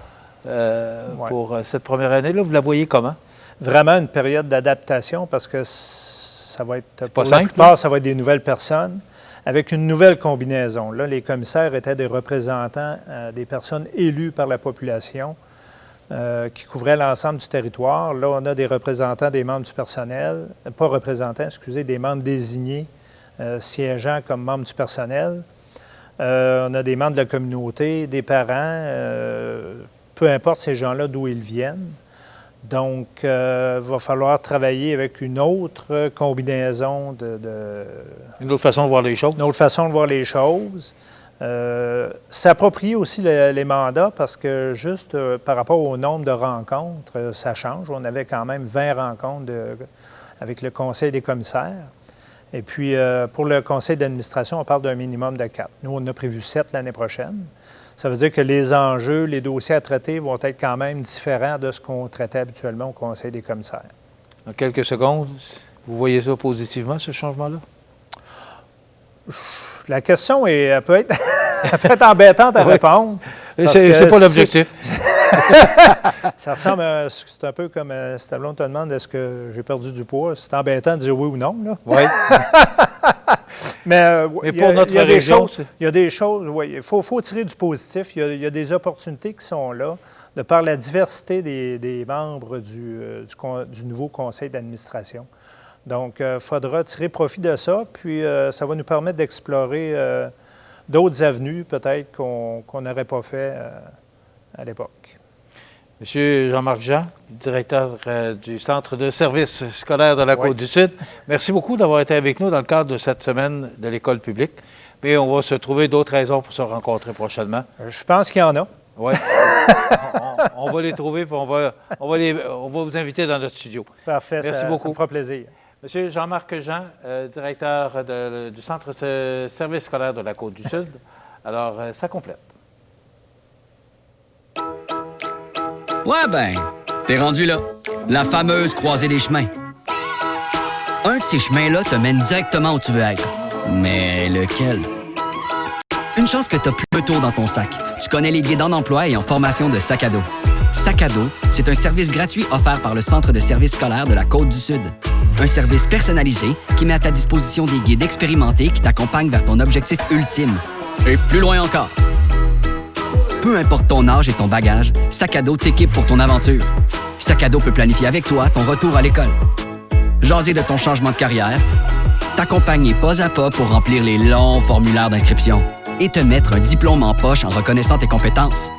pour cette première année-là. Vous la voyez comment? Vraiment une période d'adaptation parce que ça va être, pour la plupart, ça va être des nouvelles personnes avec une nouvelle combinaison. Là, les commissaires étaient des représentants des personnes élues par la population qui couvraient l'ensemble du territoire. Là, on a des représentants des membres du personnel, pas représentants, excusez, des membres désignés siégeant comme membres du personnel. On a des membres de la communauté, des parents, peu importe ces gens-là d'où ils viennent. Donc, il va falloir travailler avec une autre combinaison Une autre façon de voir les choses. Une autre façon de voir les choses. S'approprier aussi les mandats parce que juste par rapport au nombre de rencontres, ça change. On avait quand même 20 rencontres avec le conseil des commissaires. Et puis, pour le conseil d'administration, on parle d'un minimum de 4. Nous, on a prévu 7 l'année prochaine. Ça veut dire que les enjeux, les dossiers à traiter vont être quand même différents de ce qu'on traitait habituellement au conseil des commissaires. En quelques secondes, vous voyez ça positivement, ce changement-là? La question elle peut être embêtante à répondre. C'est pas l'objectif. Ça ressemble à... C'est un peu comme si ta blonde te demande est-ce que j'ai perdu du poids. C'est embêtant de dire oui ou non. Là. Oui. Mais pour notre région, il y a des choses, oui. Il faut tirer du positif. Il y a des opportunités qui sont là, de par la diversité des membres du nouveau conseil d'administration. Donc, il faudra tirer profit de ça, puis ça va nous permettre d'explorer d'autres avenues, peut-être, qu'on n'aurait pas fait à l'époque. Monsieur Jean-Marc Jean, directeur du Centre de services scolaires de la Côte-du-Sud, merci beaucoup d'avoir été avec nous dans le cadre de cette semaine de l'école publique. Mais on va se trouver d'autres raisons pour se rencontrer prochainement. Je pense qu'il y en a. Oui. on va les trouver, puis on va vous inviter dans notre studio. Parfait, merci beaucoup. Ça me fera plaisir. Monsieur Jean-Marc Jean, directeur du Centre de services scolaires de la Côte-du-Sud. Alors, ça complète. Ouais, ben, t'es rendu là. La fameuse croisée des chemins. Un de ces chemins-là te mène directement où tu veux être. Mais lequel? Une chance que t'as plus de tour dans ton sac. Tu connais les guides en emploi et en formation de Sac à dos. Sac à dos, c'est un service gratuit offert par le Centre de services scolaires de la Côte-du-Sud. Un service personnalisé qui met à ta disposition des guides expérimentés qui t'accompagnent vers ton objectif ultime. Et plus loin encore. Peu importe ton âge et ton bagage, Sac à dos t'équipe pour ton aventure. Sac à dos peut planifier avec toi ton retour à l'école. Jaser de ton changement de carrière, t'accompagner pas à pas pour remplir les longs formulaires d'inscription et te mettre un diplôme en poche en reconnaissant tes compétences.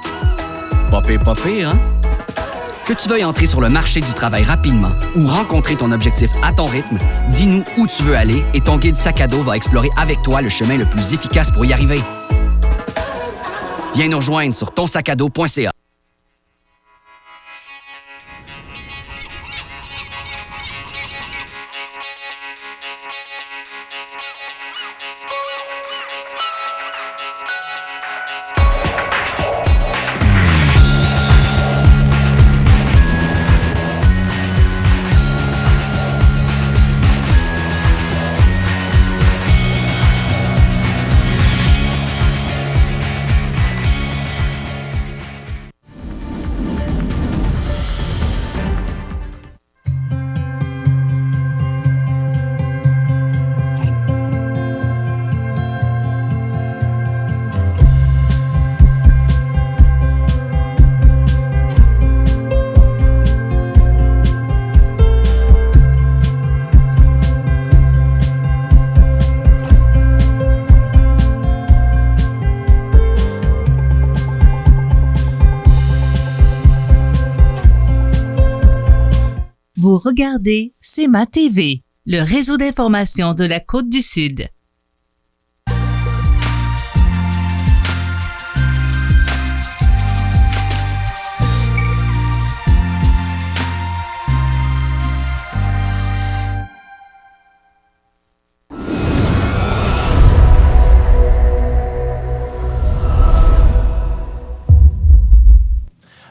Pas pire, hein? Que tu veuilles entrer sur le marché du travail rapidement ou rencontrer ton objectif à ton rythme, dis-nous où tu veux aller et ton guide Sac à dos va explorer avec toi le chemin le plus efficace pour y arriver. Viens nous rejoindre sur tonsacado.ca. Vous regardez CEMA TV, le réseau d'information de la Côte-du-Sud.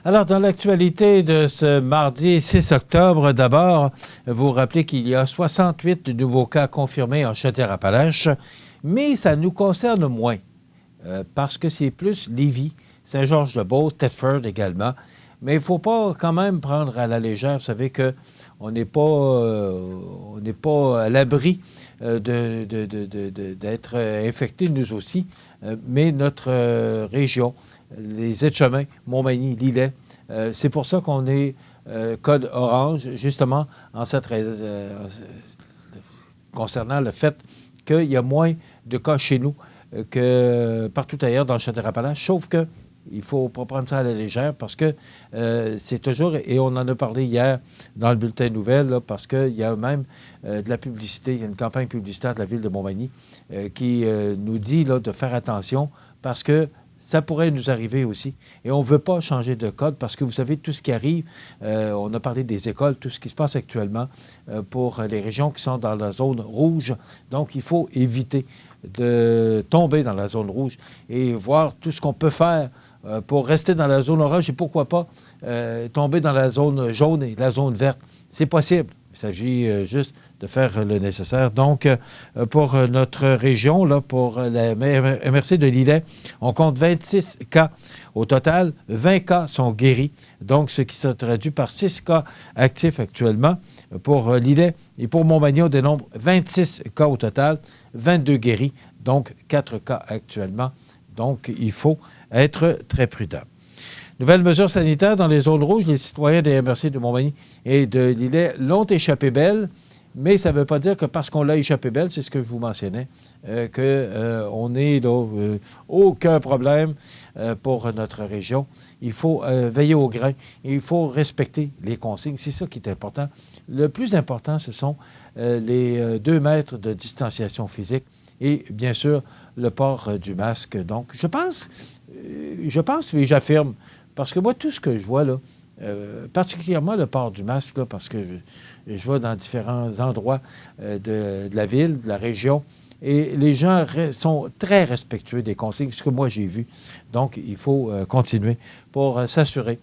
Alors, dans l'actualité de ce mardi 6 octobre, d'abord, vous rappelez qu'il y a 68 nouveaux cas confirmés en Chaudière-Appalaches, mais ça nous concerne moins, parce que c'est plus Lévis, Saint-Georges-de-Beauce, Thetford également. Mais il ne faut pas quand même prendre à la légère. Vous savez qu'on n'est pas à l'abri d'être infectés, nous aussi, mais notre région, les aides-chemins, Montmagny, Lillet, c'est pour ça qu'on est code orange, justement, concernant le fait qu'il y a moins de cas chez nous que partout ailleurs dans le Chaudière-Appalaches, sauf que il ne faut pas prendre ça à la légère parce que c'est toujours, et on en a parlé hier dans le bulletin de nouvelles, là, parce qu'il y a même de la publicité, il y a une campagne publicitaire de la ville de Montmagny qui nous dit là, de faire attention parce que ça pourrait nous arriver aussi. Et on ne veut pas changer de code parce que vous savez, tout ce qui arrive, on a parlé des écoles, tout ce qui se passe actuellement pour les régions qui sont dans la zone rouge. Donc, il faut éviter de tomber dans la zone rouge et voir tout ce qu'on peut faire pour rester dans la zone orange et pourquoi pas tomber dans la zone jaune et la zone verte. C'est possible. Il s'agit juste de faire le nécessaire. Donc, pour notre région, là, pour la MRC de Lillet, on compte 26 cas au total. 20 cas sont guéris, donc ce qui se traduit par 6 cas actifs actuellement. Pour Lillet et pour Montmagny, on dénombre 26 cas au total, 22 guéris, donc 4 cas actuellement. Donc, il faut être très prudent. Nouvelles mesures sanitaires dans les zones rouges. Les citoyens des MRC de Montmagny et de Lillet l'ont échappé belle, mais ça ne veut pas dire que parce qu'on l'a échappé belle, c'est ce que je vous mentionnais, qu'on n'est là, aucun problème pour notre région. Il faut veiller au grain et il faut respecter les consignes. C'est ça qui est important. Le plus important, ce sont les 2 mètres de distanciation physique et, bien sûr, le port du masque. Donc, je pense, et j'affirme, parce que moi, tout ce que je vois, là, particulièrement le port du masque, là, parce que je vais dans différents endroits de la ville, de la région, et les gens sont très respectueux des consignes, ce que moi j'ai vu. Donc, il faut continuer pour s'assurer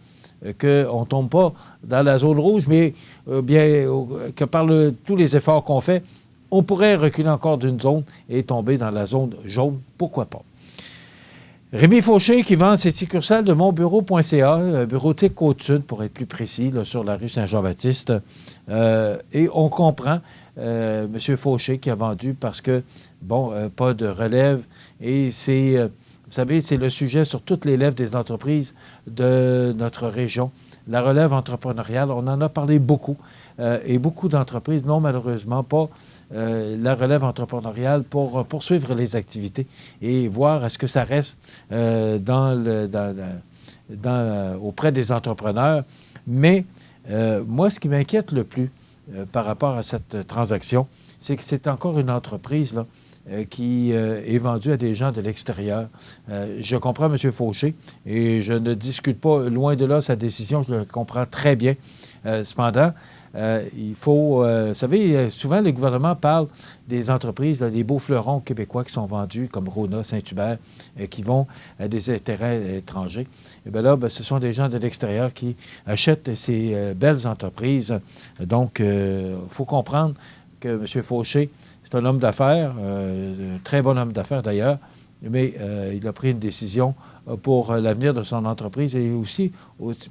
qu'on ne tombe pas dans la zone rouge, mais bien que par tous les efforts qu'on fait, on pourrait reculer encore d'une zone et tomber dans la zone jaune. Pourquoi pas? Rémi Fauché qui vend ses succursales de monbureau.ca, bureautique Côte-Sud pour être plus précis, là, sur la rue Saint-Jean-Baptiste. Et on comprend M. Fauché qui a vendu parce que, bon, pas de relève. Et c'est, vous savez, c'est le sujet sur toutes les lèvres des entreprises de notre région. La relève entrepreneuriale, on en a parlé beaucoup. Et beaucoup d'entreprises n'ont malheureusement pas la relève entrepreneuriale pour poursuivre les activités et voir est-ce que ça reste auprès des entrepreneurs. Mais moi, ce qui m'inquiète le plus par rapport à cette transaction, c'est que c'est encore une entreprise là, qui est vendue à des gens de l'extérieur. Je comprends M. Fauché et je ne discute pas loin de là sa décision, je le comprends très bien. Cependant, il faut... vous savez, souvent, le gouvernement parle des entreprises, là, des beaux fleurons québécois qui sont vendus, comme Rona, Saint-Hubert, qui vont à des intérêts étrangers. Et bien là, ce sont des gens de l'extérieur qui achètent ces belles entreprises. Donc, il faut comprendre que M. Fauché, c'est un homme d'affaires, un très bon homme d'affaires d'ailleurs, mais il a pris une décision pour l'avenir de son entreprise et aussi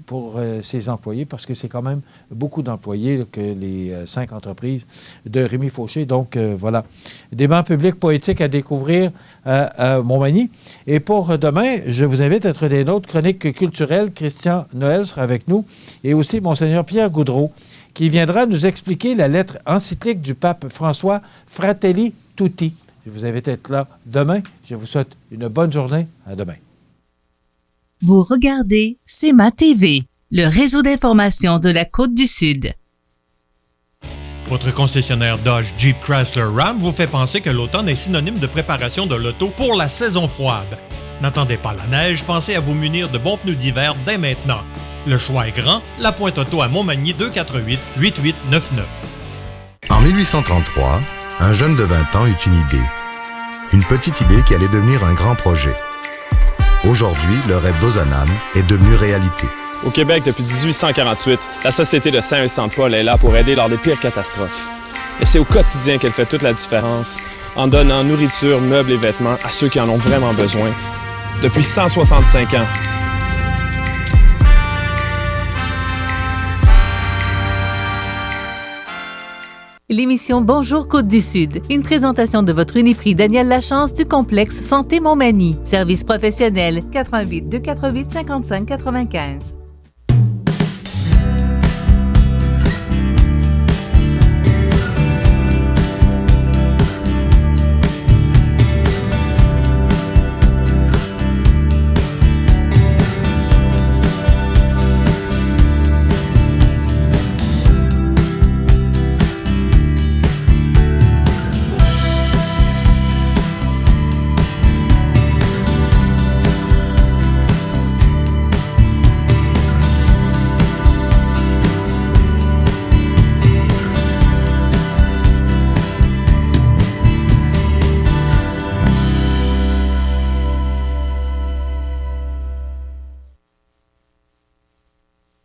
pour ses employés, parce que c'est quand même beaucoup d'employés que les 5 entreprises de Rémi Fauché. Donc, voilà. Des bancs publics poétiques à découvrir à Montmagny. Et pour demain, je vous invite à être des nôtres. Chronique culturelle, Christian Noël sera avec nous. Et aussi Monseigneur Pierre Goudreau, qui viendra nous expliquer la lettre encyclique du pape François, Fratelli Tutti. Je vous invite à être là demain. Je vous souhaite une bonne journée. À demain. Vous regardez CEMA TV, le réseau d'information de la Côte-du-Sud. Votre concessionnaire Dodge, Jeep, Chrysler, Ram vous fait penser que l'automne est synonyme de préparation de l'auto pour la saison froide. N'attendez pas la neige, pensez à vous munir de bons pneus d'hiver dès maintenant. Le choix est grand, la Pointe Auto à Montmagny 248-8899. En 1833, un jeune de 20 ans eut une idée. Une petite idée qui allait devenir un grand projet. Aujourd'hui, le rêve d'Ozanam est devenu réalité. Au Québec, depuis 1848, la Société de Saint-Vincent-de-Paul est là pour aider lors des pires catastrophes. Et c'est au quotidien qu'elle fait toute la différence, en donnant nourriture, meubles et vêtements à ceux qui en ont vraiment besoin. Depuis 165 ans. L'émission Bonjour Côte-du-Sud, une présentation de votre Uniprix Daniel Lachance du complexe Santé Montmagny. Service professionnel 88 248 55 95.